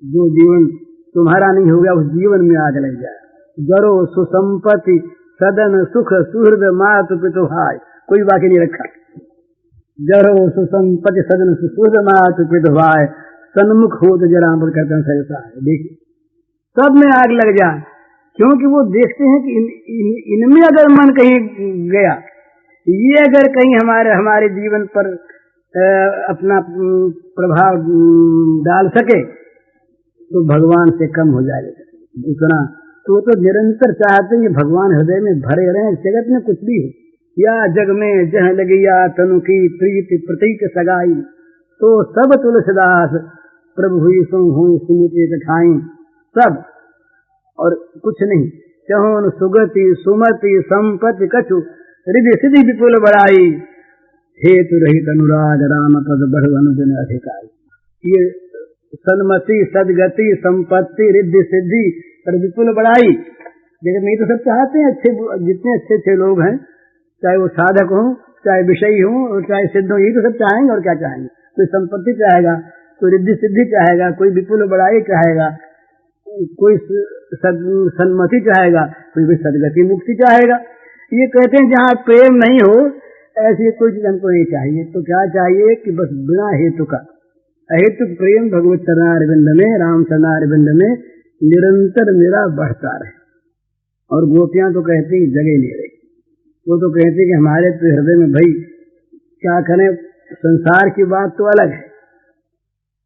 जो जीवन तुम्हारा नहीं हो गया उस जीवन में आग लग जाए। जरो सुसंपत्ति सदन सुख सुहृद मातु पितु भाई, कोई बाकी नहीं रखा। जरो सुसंपत्ति सदन सुहृद मातु पितु भाई, सन्मुख हो तो जरा पर करते सहसा है। देखिए सब में आग लग जाए, क्योंकि वो देखते हैं कि इनमें अगर मन कहीं गया, ये अगर कहीं हमारे जीवन पर अपना प्रभाव डाल सके तो भगवान से कम हो जाएगा इतना। तो निरंतर चाहते हैं कि भगवान हृदय में भरे रहें, जगत में कुछ भी हो, या जग में जह लगी या तनु की प्रीति प्रतीक सगाई, तो सब तुलसीदास प्रभु हुई सो हुई सुमिति कठाई, सब और कुछ नहीं। चहोन सुगति सुमति संपत्ति कछु, रिधि सिद्धि विपुल बड़ाई, हेतु रहित अनुराग राम पद बढ़ अनुदिन अधिकारी। ये सन्मति सदगति संपत्ति रिद्धि सिद्धि और विपुल बड़ाई, जगत में तो सब चाहते हैं। अच्छे जितने अच्छे लोग हैं, चाहे वो साधक हों, चाहे विषयी हों और चाहे सिद्ध हो, यही तो सब चाहेंगे। और क्या चाहेंगे? कोई संपत्ति चाहेगा, कोई रिद्धि सिद्धि चाहेगा, कोई विपुल बड़ाई चाहेगा, कोई सन्मति चाहेगा, कोई भी सदगति मुक्ति चाहेगा। ये कहते हैं जहाँ प्रेम नहीं हो ऐसी कोई चीज हमको नहीं चाहिए। तो क्या चाहिए कि बस बिना हेतु का अहेतुक प्रेम भगवत चरणारविंद में, राम चरणारविंद में निरंतर मेरा बढ़ता रहे। और गोपियां तो कहती जगह नहीं रही, वो तो कहती कि हमारे तो हृदय में भाई क्या करें, संसार की बात तो अलग है,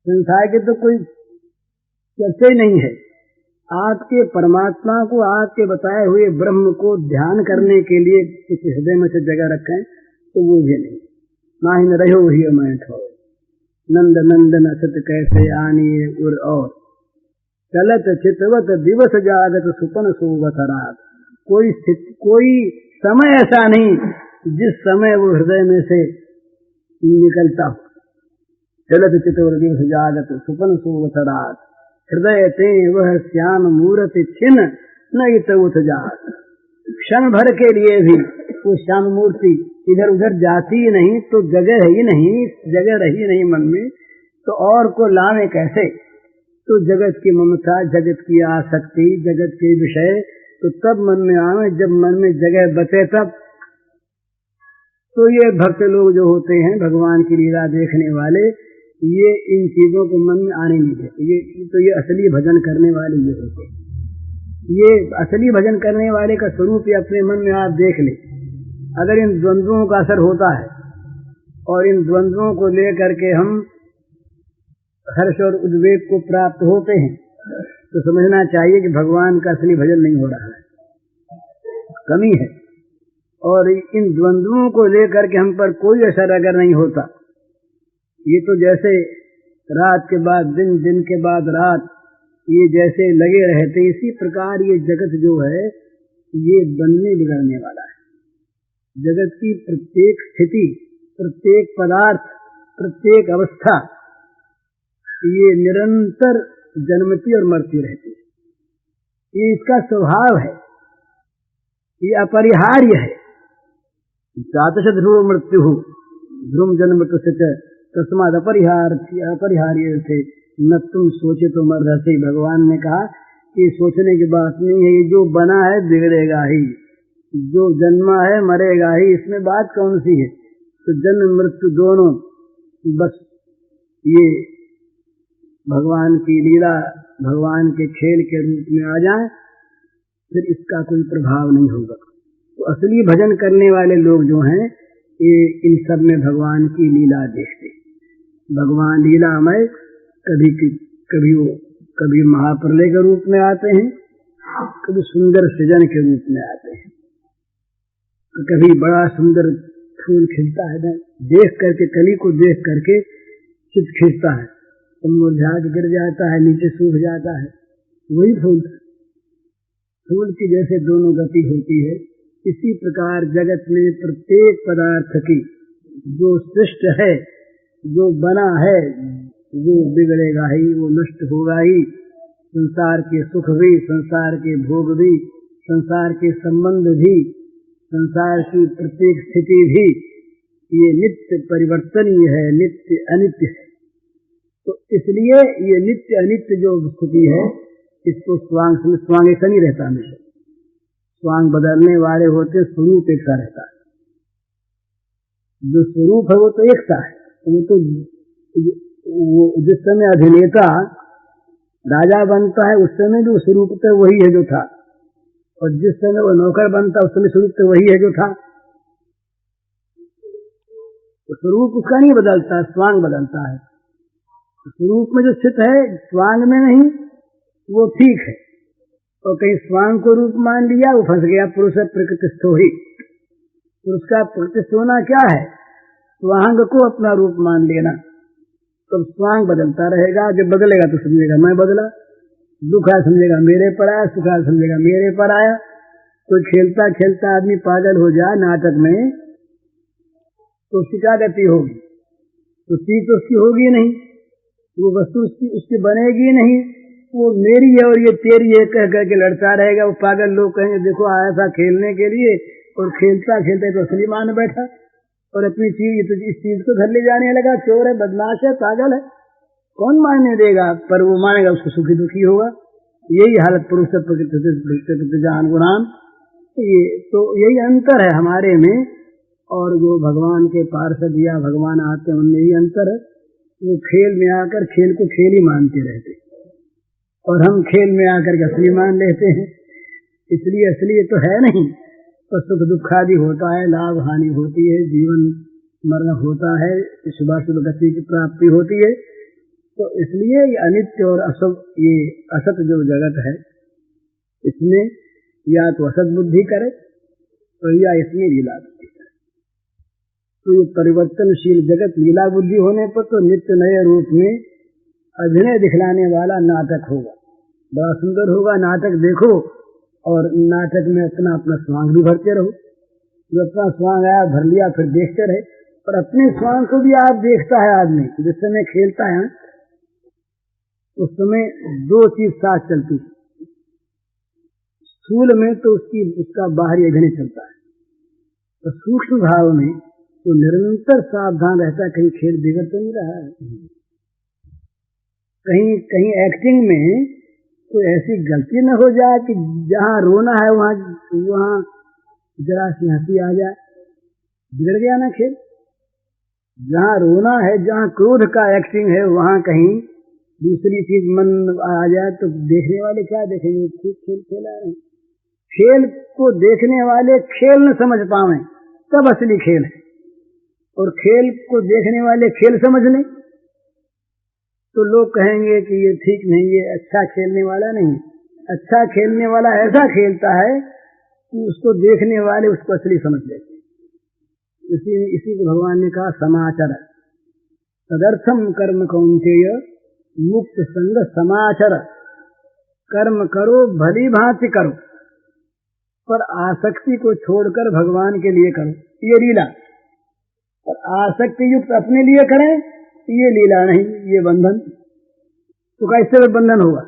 संसार की तो कोई चर्चा ही नहीं है। आपके परमात्मा को, आपके बताए हुए ब्रह्म को ध्यान करने के लिए किसी हृदय में से जगह रखें तो वो भी नहीं। ना ही न रहो ही मैं ठो, नंद नंदन असत कैसे आनिए उर, और चलत चितवत दिवस जागत सुपन सोवत रात। कोई समय ऐसा नहीं जिस समय वो हृदय में से निकलता हो। चलत चितवत दिवस जागत सुपन सोवत रात, हृदय ते वह श्याम मूर्ति छिन्न नहीं तो उठ जात। क्षण भर के लिए भी वो श्याम मूर्ति इधर उधर जाती ही नहीं, तो जगह ही नहीं, जगह रही नहीं मन में, तो और को लावे कैसे? तो जगत की ममता, जगत की आसक्ति, जगत के विषय तो तब मन में आवे जब मन में जगह बचे तब। तो ये भक्त लोग जो होते हैं, भगवान की लीला देखने वाले, ये इन चीजों को मन में आने नहीं देते। ये असली भजन करने वाले ये होते हैं। ये असली भजन करने वाले का स्वरूप अपने मन में आप देख ले। अगर इन द्वंद्वों का असर होता है और इन द्वंद्वों को लेकर के हम हर्ष और उद्वेग को प्राप्त होते हैं, तो समझना चाहिए कि भगवान का असली भजन नहीं हो रहा है, कमी है। और इन द्वंद्वों को लेकर के हम पर कोई असर अगर नहीं होता, ये तो जैसे रात के बाद दिन, दिन के बाद रात, ये जैसे लगे रहते, इसी प्रकार ये जगत जो है ये बनने बिगड़ने वाला है। जगत की प्रत्येक स्थिति, प्रत्येक पदार्थ, प्रत्येक अवस्था ये निरंतर जन्मती और मरती रहती है। ये इसका स्वभाव है, ये अपरिहार्य है। जातश ध्रुव मृत्यु ध्रुव जन्म तस्माद अपरिहार्य थे न तुम सोचे तो मर रहे। भगवान ने कहा कि सोचने की बात नहीं है, ये जो बना है बिगड़ेगा ही, जो जन्मा है मरेगा ही, इसमें बात कौन सी है? तो जन्म मृत्यु दोनों बस ये भगवान की लीला, भगवान के खेल के रूप में आ जाए, फिर इसका कोई प्रभाव नहीं होगा। तो असली भजन करने वाले लोग जो हैं ये इन सब में भगवान की लीला देखते। भगवान लीलामय कभी महाप्रलय के रूप में आते हैं, कभी सुंदर सृजन के रूप में आते हैं। तो कभी बड़ा सुंदर फूल खिलता है ना, देख करके, कली को देख करके चित्त खिंचता है, तो मुरझा के गिर जाता है, नीचे सूख जाता है। वही फूल की जैसे दोनों गति होती है, इसी प्रकार जगत में प्रत्येक पदार्थ की जो सृष्ट है, जो बना है, वो बिगड़ेगा ही, वो नष्ट होगा ही। संसार के सुख भी, संसार के भोग भी, संसार के संबंध भी, संसार की प्रत्येक स्थिति भी ये नित्य परिवर्तनीय है, नित्य अनित्य है। तो इसलिए ये नित्य अनित्य जो स्थिति है, इसको स्वांग ऐसा नहीं रहता हमेशा। स्वांग बदलने वाले होते, स्वरूप एक सा रहता है। जो स्वरूप है वो तो एक सा है। वो जिस समय अभिनेता राजा बनता है, उस समय भी स्वरूप तो वही है जो था, और जिस समय वो नौकर बनता है, उस समय स्वरूप तो वही है जो था। तो स्वरूप उसका नहीं बदलता, स्वांग बदलता है। स्वरूप में जो स्थित है, स्वांग में नहीं, वो ठीक है। और कहीं स्वांग को रूप मान लिया, वो फंस गया। पुरुष प्रकृतिस्थो ही, पुरुष का प्रकृतिस्थ होना क्या है? स्वांग को अपना रूप मान लेना। तो स्वांग बदलता रहेगा, जब बदलेगा तो समझेगा मैं बदला, दुख आया समझेगा मेरे पर आया, सुख आया समझेगा मेरे पर आया। कोई खेलता खेलता आदमी पागल हो जाए नाटक में, तो उसकी क्या गति होगी? तो चीज तो उसकी होगी नहीं, वो वस्तु उसकी बनेगी नहीं। वो मेरी है और ये तेरी है कह करके लड़ता रहेगा। वो पागल लोग कहेंगे देखो आया था खेलने के लिए, और खेलता खेलते तो असली मान बैठा, और अपनी चीज इस चीज को घर ले जाने लगा। चोर है, बदमाश है, पागल है, कौन मानने देगा? पर वो मानेगा, उसको सुखी दुखी होगा। यही हालत पुरुष प्रकृति जान गुणान। ये तो यही अंतर है हमारे में, और जो भगवान के पार्षद या भगवान आते हैं उनमें ही अंतर है। वो खेल में आकर खेल को खेल ही मानते रहते, और हम खेल में आकर के असली मान लेते हैं। इसलिए असली तो है नहीं, तो सुख दुख आदि होता है, लाभ हानि होती है, जीवन मरण होता है, शुभाशुभ गति की प्राप्ति होती है। तो इसलिए ये अनित्य और असत, ये असत जो जगत है, इसमें या तो असत बुद्धि करे तो या इसमें लीला बुद्धि करे। तो ये परिवर्तनशील जगत लीला बुद्धि होने पर तो नित्य नए रूप में अभिनय दिखलाने वाला नाटक होगा, बड़ा सुंदर होगा। नाटक देखो और नाटक में अपना अपना स्वांग भी भरते रहो। जो अपना स्वांग आया भर लिया, फिर देखते रहे। और अपने स्वांग को भी आप देखता है आदमी, जिस समय खेलता है उस समय दो चीज साथ चलती है। स्थूल में तो उसका बाहरी अभिनय चलता है, तो सूक्ष्म भाव में तो निरंतर सावधान रहता है, कहीं खेल बिगड़ तो नहीं रहा है। कहीं एक्टिंग में तो ऐसी गलती न हो जाए कि जहाँ रोना है वहाँ जरा सी हंसी आ जाए, बिगड़ गया ना खेल। जहाँ रोना है, जहाँ क्रोध का एक्टिंग है, वहाँ कहीं दूसरी चीज मन आ जाए तो देखने वाले क्या देखेंगे? ठीक खेल खेला है। खेल को देखने वाले खेल न समझ पावे तब असली खेल है, और खेल को देखने वाले खेल समझ लें तो लोग कहेंगे कि ये ठीक नहीं, ये अच्छा खेलने वाला नहीं। अच्छा खेलने वाला ऐसा खेलता है कि उसको देखने वाले उसको असली समझ लेते। इसी को भगवान ने कहा समाचर तदर्थम कर्म कौन्तेय मुक्त संग समाचर। कर्म करो भली भांति करो, पर आसक्ति को छोड़कर भगवान के लिए करो, ये लीला। और आसक्ति युक्त अपने लिए करें, ये लीला नहीं, ये बंधन। तो कैसे बंधन होगा?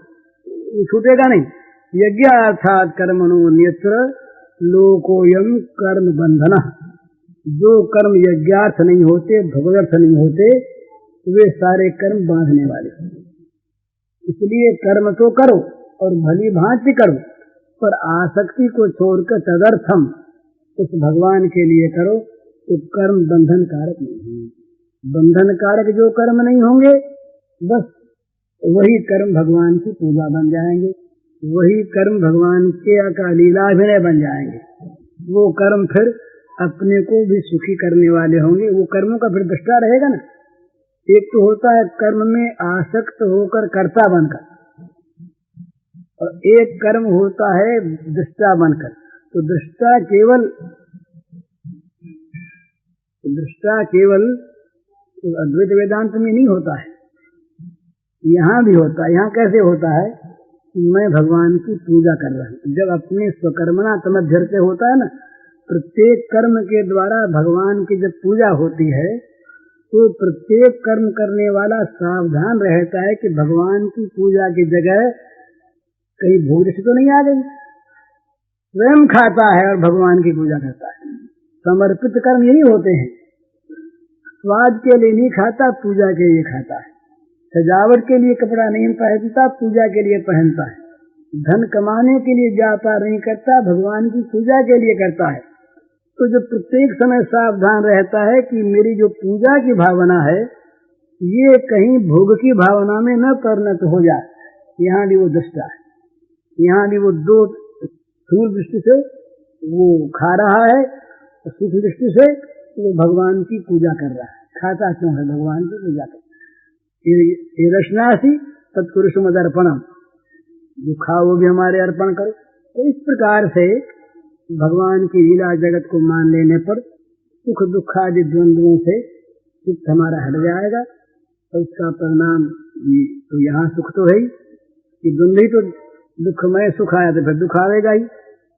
ये छूटेगा नहीं। यज्ञार्थात् कर्मणो अन्यत्र लोकोयम कर्म बंधन। जो कर्म यज्ञार्थ नहीं होते, भगवदर्थ नहीं होते, वे सारे कर्म बांधने वाले। इसलिए कर्म तो करो और भली भांति करो, पर आसक्ति को छोड़कर तदर्थम उस भगवान के लिए करो, तो कर्म बंधन कारक नहीं है। बंधन कारक जो कर्म नहीं होंगे, बस वही कर्म भगवान की पूजा बन जाएंगे, वही कर्म भगवान के का लीलाभिनय बन जाएंगे। वो कर्म फिर अपने को भी सुखी करने वाले होंगे। वो कर्मों का फिर दृष्टा रहेगा ना। एक तो होता है कर्म में आसक्त होकर कर्ता बनकर, और एक कर्म होता है दृष्टा बनकर। तो दृष्टा केवल अद्वैत वेदांत में नहीं होता है, यहाँ भी होता है। यहाँ कैसे होता है कि मैं भगवान की पूजा कर रहा हूँ। जब अपने स्वकर्मणा तमध्यर से होता है ना, प्रत्येक कर्म के द्वारा भगवान की जब पूजा होती है तो प्रत्येक कर्म करने वाला सावधान रहता है कि भगवान की पूजा की जगह कहीं भूख से तो नहीं आ गई। स्वयं खाता है और भगवान की पूजा करता है। समर्पित कर्म यही होते हैं। स्वाद के लिए नहीं खाता, पूजा के लिए खाता है। सजावट के लिए कपड़ा नहीं पहनता, पूजा के लिए पहनता है। धन कमाने के लिए व्यापार नहीं करता, भगवान की पूजा के लिए करता है। तो जो प्रत्येक समय सावधान रहता है कि मेरी जो पूजा की भावना है ये कहीं भोग की भावना में न परिणत हो जाए। यहाँ भी वो दृष्टा है, यहाँ भी वो दो स्थूल दृष्टि से वो खा रहा है, सूक्ष्म दृष्टि से वो भगवान की पूजा कर रहा है। खाता क्यों है? भगवान की पूजा कर। ये रशनासी तत्पुरुष मदर्पणम, जो खाओ वो भी हमारे अर्पण करो। तो इस प्रकार से भगवान की लीला जगत को मान लेने पर सुख दुख आदि द्वंद्वों से चित्त हमारा हट जाएगा। और इसका परिणाम तो यहाँ सुख तो है ही कि द्वंद्व ही तो दुखमय, सुख आया तो फिर दुख आवेगा ही,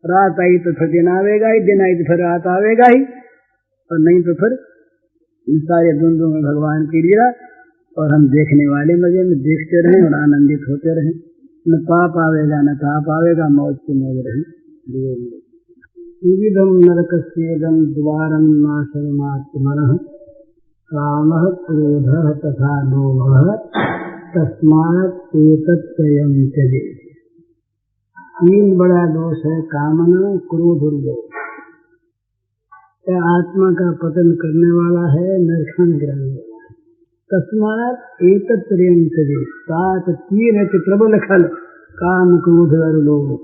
रात आई तो फिर दिन आवेगा ही, दिन आई तो फिर रात आवेगा ही, और नहीं तो फिर इन सारे द्वंद्वों में भगवान की लीला और हम देखने वाले मजे में देखते रहें और आनंदित होते रहें। न पाप आवेगा न ताप आवेगा, मौज की मौज रही। विविधम नरकस्येदं द्वारं नाशमात्मनः कामः क्रोधः तथा लोभः तस्मात् एतत्त्रयं त्यजेत्। तीन बड़ा दोष है, कामना, क्रोध और लोभ। यह आत्मा का पतन करने वाला है, नरकन गिराने वाला है। तस्मात् एतत्त्रयं त्यजेत्। सात तीन है कि प्रबल खल, काम क्रोध और लोभ।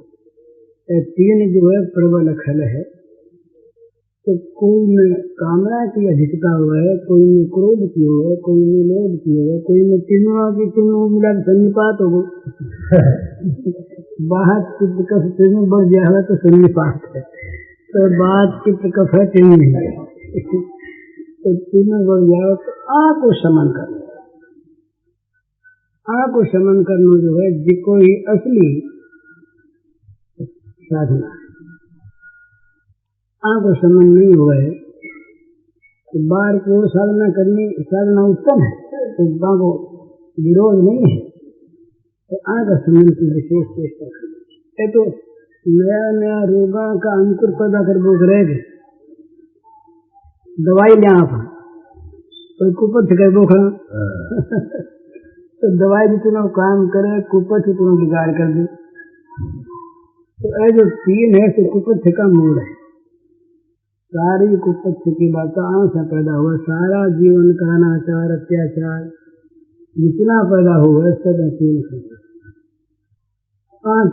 तीन जो है प्रबल खल है। तो कोई में कामना की अधिकता हुआ है, कोई में क्रोध की हुआ है, कोई में लोभ की हुआ है, कोई में तीनों मिला सन्निपात हो गई। बात चित्त कफ तीनों बढ़ जाएगा तो सन्निपात है। तो बात चित्त कफ है, तीन नहीं है। तो तीनों बढ़ जाओ तो आँख को शमन करना। आँख को शमन करना जो है जिको ही असली साधना। आँख को शमन नहीं हुआ है तो बार को साधना करनी, साधना उत्तम है, तो को विरोध नहीं है। तो आँख शमन की विशेष चेष्टा करनी है। तो नया नया रोगों का अंकुर पैदा कर बोल रहे थे, दवाई ले आप तो कुपथ कर बोखना। तो दवाई जितना काम करे कुपथ उतना बिगाड़ कर दे। तो ये जो तीन है तो कुपथ का मूल है। सारी कुपथ की बातों से पैदा हुआ, सारा जीवन का अनाचार अत्याचार जितना पैदा हुआ है सब तीन है।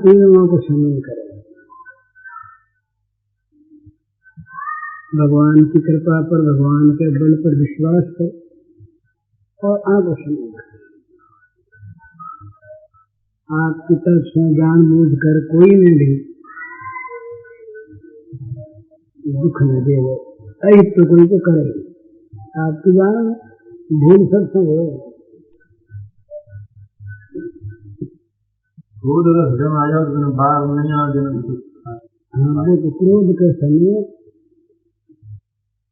तीनों को शमन करे। भगवान की कृपा पर, भगवान के बल पर विश्वास कर और आँख को शमन करे। आपकी तरफ से जानबूझ कर कोई में भी दुख न दे, अहित कोई को करे। आपकी जान भूल सकते हो। क्रोध जब आ जाओ बाहर नहीं आ जाए। हमारे तो क्रोध के समय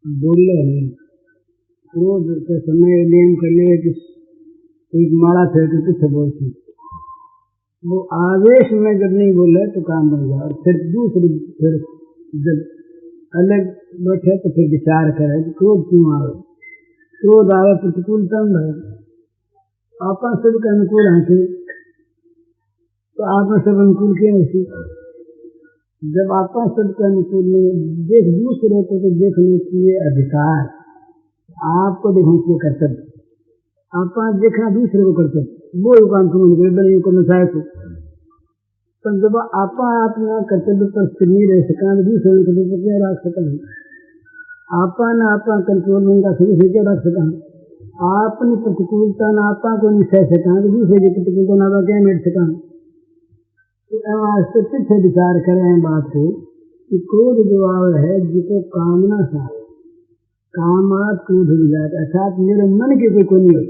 बोले नहीं, क्रोध के समय लेन कर ले कि एक माला फेंक पीछे बोलती, वो आवेश में जब नहीं बोले तो काम बन जाए। और फिर दूसरी फिर जब अलग बैठे तो फिर विचार करे कि क्रोध क्यों आवे। क्रोध आवे प्रतिकूलता है, आपा सबके अनुकूल है तो आप सब अनुकूल क्यों ऐसी। जब आपा सबके अनुकूल नहीं देख दूसरे को तो देखने की अधिकार, आपको देखने की कर्तव्य। आप देखना दूसरे को कर्तव्य, वो काम तुम को नशाए को। तो जब आप अपना कर्तव्य पर स्थिर नहीं रह सका, दूसरे कर्तव्य पर क्या रख सकेंगे। आपा न आपा कंट्रोल में सही से क्या रख सका, आपनी प्रतिकूलता न आपा को नहीं सह सका, दूसरे की प्रतिकूलता न आपा क्या मिट सका। तो पीछे विचार करें बात को कि क्रोध जो है जिसे कामना सा कामात क्रोध हो जाता, अर्थात मेरे मन के कोई नहीं हो,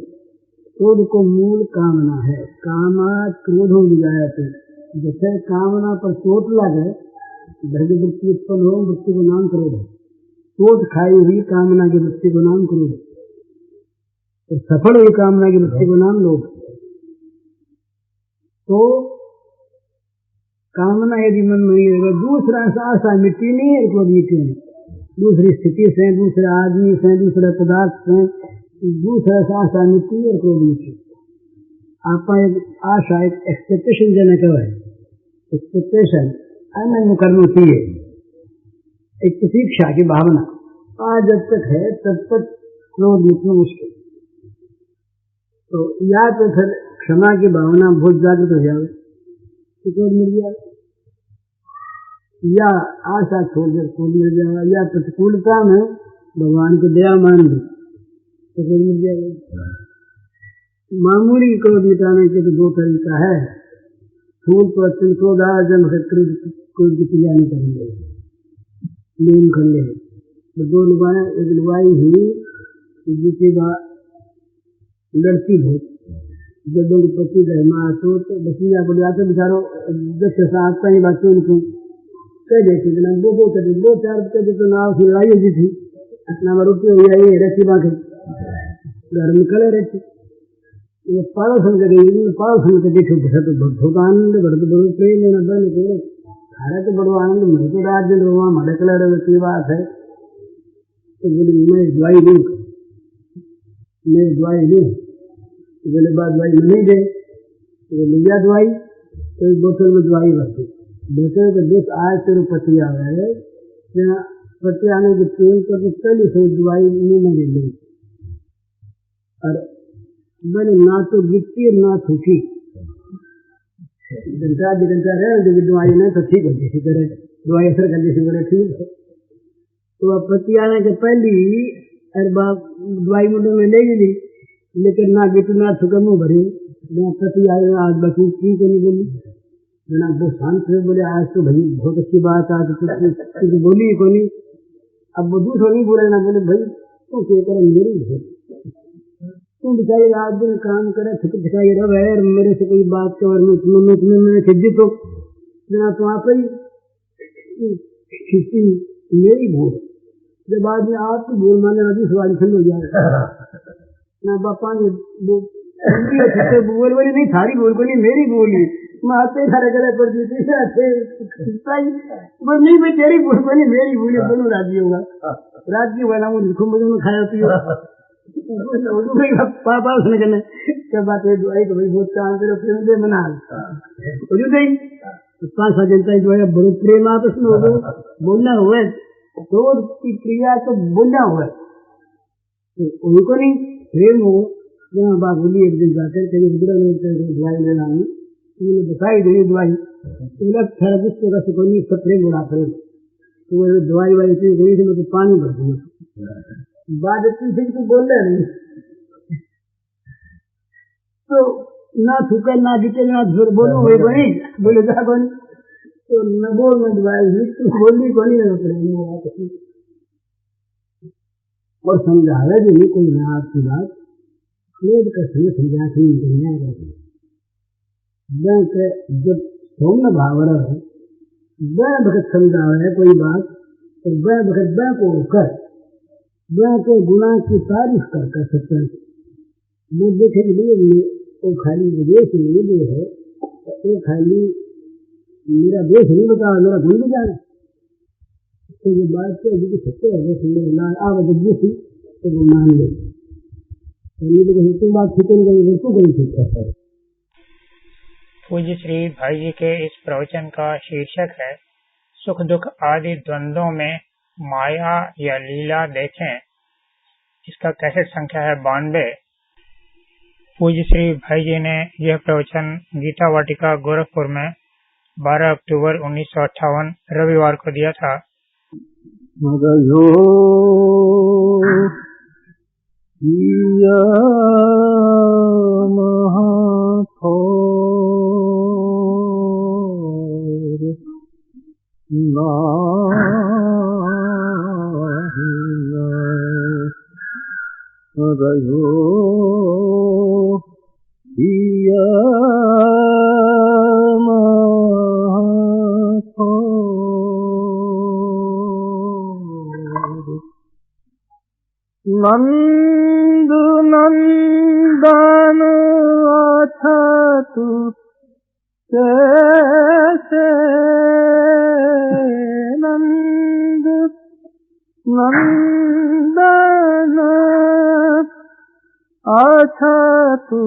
क्रोध को मूल कामना है, कामात क्रोध हो जाए। जैसे कामना पर चोट लगे भ्रग वृत्ति उत्पन्न हो, वृत्ति को नाम क्रोध है। चोट खाई हुई कामना की वृत्ति को नाम क्रोध है, तो सफल हुई कामना की वृत्ति को नाम लोभ। तो कामना यदि मन में नहीं रहेगा, दूसरा आशा मिट्टी नहीं है, क्रोध मिट्टी नहीं, दूसरी स्थिति से, दूसरे आदमी से, दूसरे पदार्थ से, दूसरा आशा मिट्टी है, क्रोध मिट्टी। आपका एक आशा, एक एक्सपेक्टेशन जनक है, एक्सपेक्टेशन अनन्य करनी चाहिए, एक प्रतीक्षा की भावना आज जब तक है तब तक क्रोध मिटना मुश्किल। तो या तो फिर क्षमा की भावना बहुत जागृत हो जाए तो क्रोध मिल जाए, या आशा छोड़कर क्रोध मिल जाए, या प्रतिकूलता में भगवान को दया मान ली तो क्रोध मिल जाएगा। मामूली क्रोध मिटाने के तो दो तरीका है, फूल को अत्यंत क्रोध आया जब क्रोध की पूजा नहीं करेंगे, लीन कर ले। तो दो लुगाएं, एक लुगाई हुई जिसकी लड़की बहुत जब उनके पति रहमा तो बचिया बोले आते बेचारो 10 साल का ही बात उनको कह देते थे, दो कभी 2-4 कभी तो नाव से लड़ाई होती थी, ना रोटी हुई आई रहती बाकी घर में कले रहती। ये पाड़ोसन के गई, पाड़ोसन के देखो बहुत आनंद बढ़ते बड़ो प्रेम लेना बन के खारा के बड़ो आनंद मुझे तो रात दिन रोवा हमारे कलर की बात है। तो बोले मैं दवाई दूँ, मैं दवाई दूँ, बोले बाद दवाई नहीं दे, तो लिया दवाई, तो एक बोतल में दवाई भरती, बोतल के देश आज तेरे पति आ गए, पति आने के ट्रेन पर पहले से दवाई नहीं ले ली, और मैंने ना तो गिरती ना थूकी, घंटा 2 घंटा रहे दवाई नहीं तो ठीक है, किसी तरह दवाई असर कर जैसे बोले ठीक है। तो पति आने के पहले अरे बाप दवाई मुंडे में ले ली, लेकिन ना गिटना थुका मुँह भरी, मैं पति आए आज बची ठीक नहीं बोली, ना वो शांत से बोले आज तो भाई बहुत अच्छी बात, आज तो बोली ही कोई। अब वो दूसरा नहीं बोले ना, बोले भाई तू क्या करे मेरी भूल, तुम बेचारी रात दिन काम करे ठिकाई रहे और मेरे से कोई बात के बारे में तुम्हें खिद्दी तो तो आप ही मेरी भूल। जब आदमी आपकी भूल माने अभी सवाल ठंड हो जाए ना, बापा ने बोल बोली नहीं थारी भूल को नहीं मेरी भूल है, मैं आते सारे गले पर जीती नहीं मैं तेरी भूल को नहीं मेरी भूल है, दोनों राजी होगा, राजी हुआ ना वो लिखो मुझे खाया पियो पापा उसने कहना क्या बात है दवाई तो भाई बहुत काम करो प्रेम दे मना गई 5-7 जनता दवाई बड़े प्रेम आपस में हो बोलना हुआ क्रोध की क्रिया तो बोलना हुआ उनको नहीं प्रेम हो। जहाँ बात बोली एक दिन जाकर कहीं दवाई लेना है, उन्होंने बताई दी दवाई, थेरेपिस्ट का सुकनी सब प्रेम उड़ा प्रेम, तो दवाई वाई से गई थी मतलब पानी भर दी बाद इतनी तो बोल रहे नहीं, तो ना थूका ना जीते ना फिर बोलो वही बनी बोले जा बनी, तो न बोल में दवाई बोली बनी और समझावे भी कोई ना आपकी बात क्रोध का समय समझा के जब सौम्य भाव है वह भगत समझावे है कोई बात, तो वह भगत वह को कर वह के गुना की तारीफ कर सकते हैं। वो देखे के लिए वो खाली विदेश नहीं जो है, वो खाली मेरा देश नहीं बता मेरा गुण भी जाने, तो ये बात क्या है सत्य है आवश्यक थी तो वो मान ले बात ठीक है। पूज्य श्री भाई जी के इस प्रवचन का शीर्षक है सुख दुख आदि द्वंद्वों में माया या लीला देखें। इसका कैसेट संख्या है 92। पूज्य श्री भाई जी ने यह प्रवचन गीता वाटिका गोरखपुर में 12 अक्टूबर 1958 रविवार को दिया था। मगयो महाथोर मगयो नंद नंदन अथतु कैसे नंद नंदन अथतु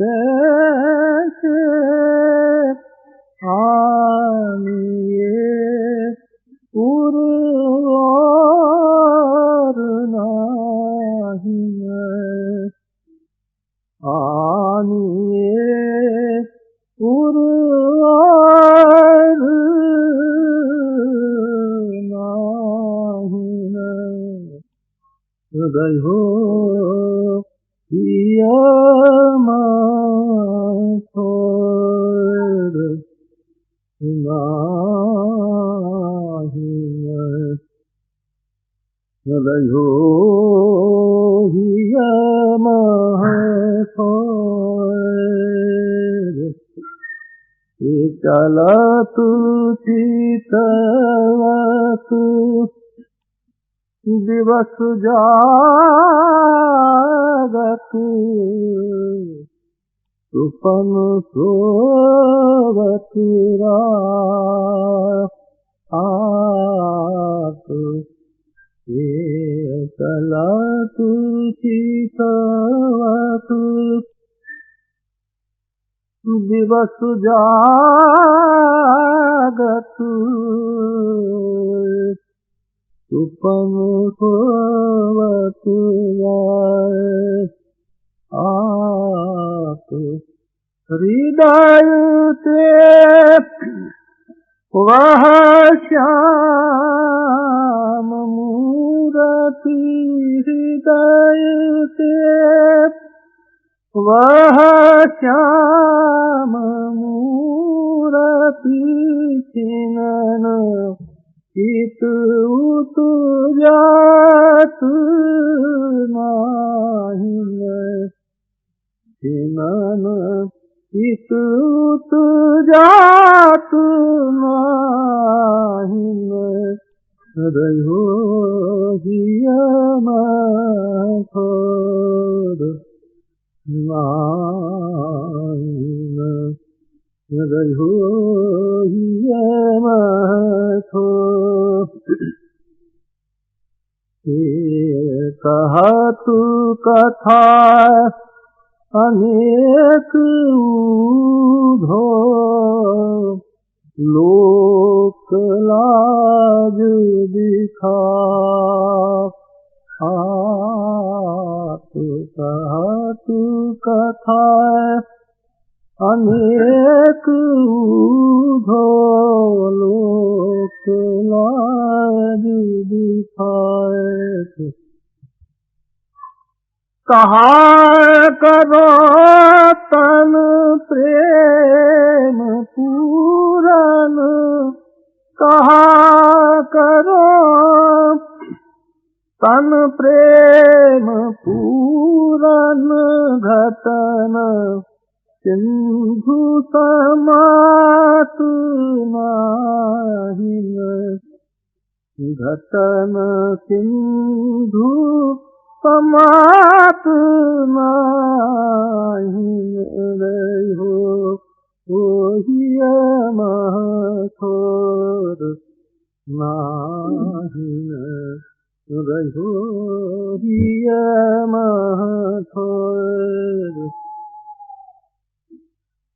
कैसे आनिए उर्वर नाही आनिए उर्वर नाही गयो यमथोर नाही गयो यमथोर चलतु चितवतु दिवस जागतु सुपन सोवतु रात चलतु चितवतु दिवस जागतु सुपन सोवतु आप हृदय ते वह श्याम मूरति हृदय ते वह श्याम मूरति छिनन चित उतु जात नाही छिनन चित उतु जात नाही रहो यमथोर नाही रहो यमथोर कहतु कथा अनेक ऊधो लोक लाज दिखा कहतु कथा अनेक ऊधो लोक लाज दिखाए कहा करो तन प्रेम पूरन कहा करो तन प्रेम पूरन घटन सिंधु समातु नाही घटन सिंधु समातु नाही रहो ओहि यमथोर नाही रहो यमथोर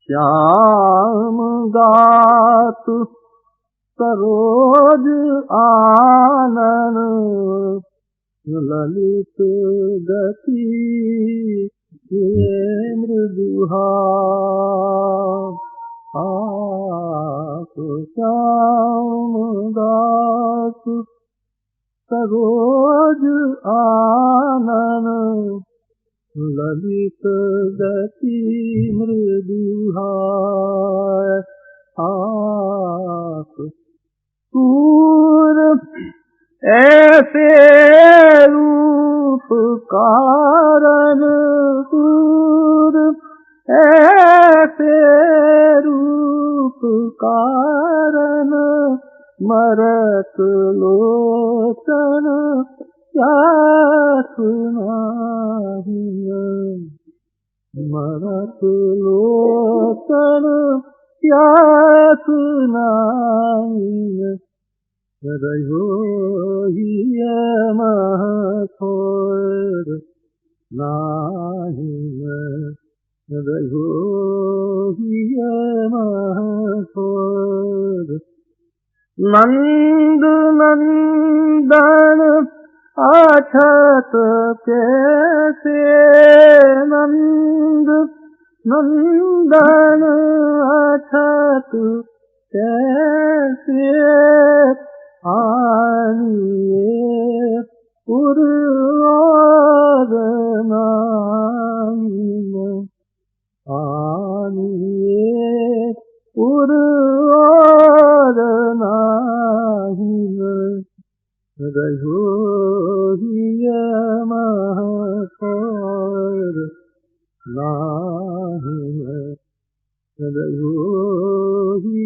श्याम गातु सरोज आनन ललित गति मृदुहा श्याम गातु सरोज आनन ललित गति मृदुहाय आप सूर ऐसे रूप कारण सूर ऐसे रूप कारण मरत लोचन क्या सुनाहिए मरत लोचन क्या सुनाहिए रहो ही महथोर नाहिए रहो ही महथोर नंद नंदन अछत कैसे नंद नंदन अछत कैसे आनिए पुरवाद नाहिए आनिए पुरवाद नाहिए रहो ही महथोर नाहिए रहो ही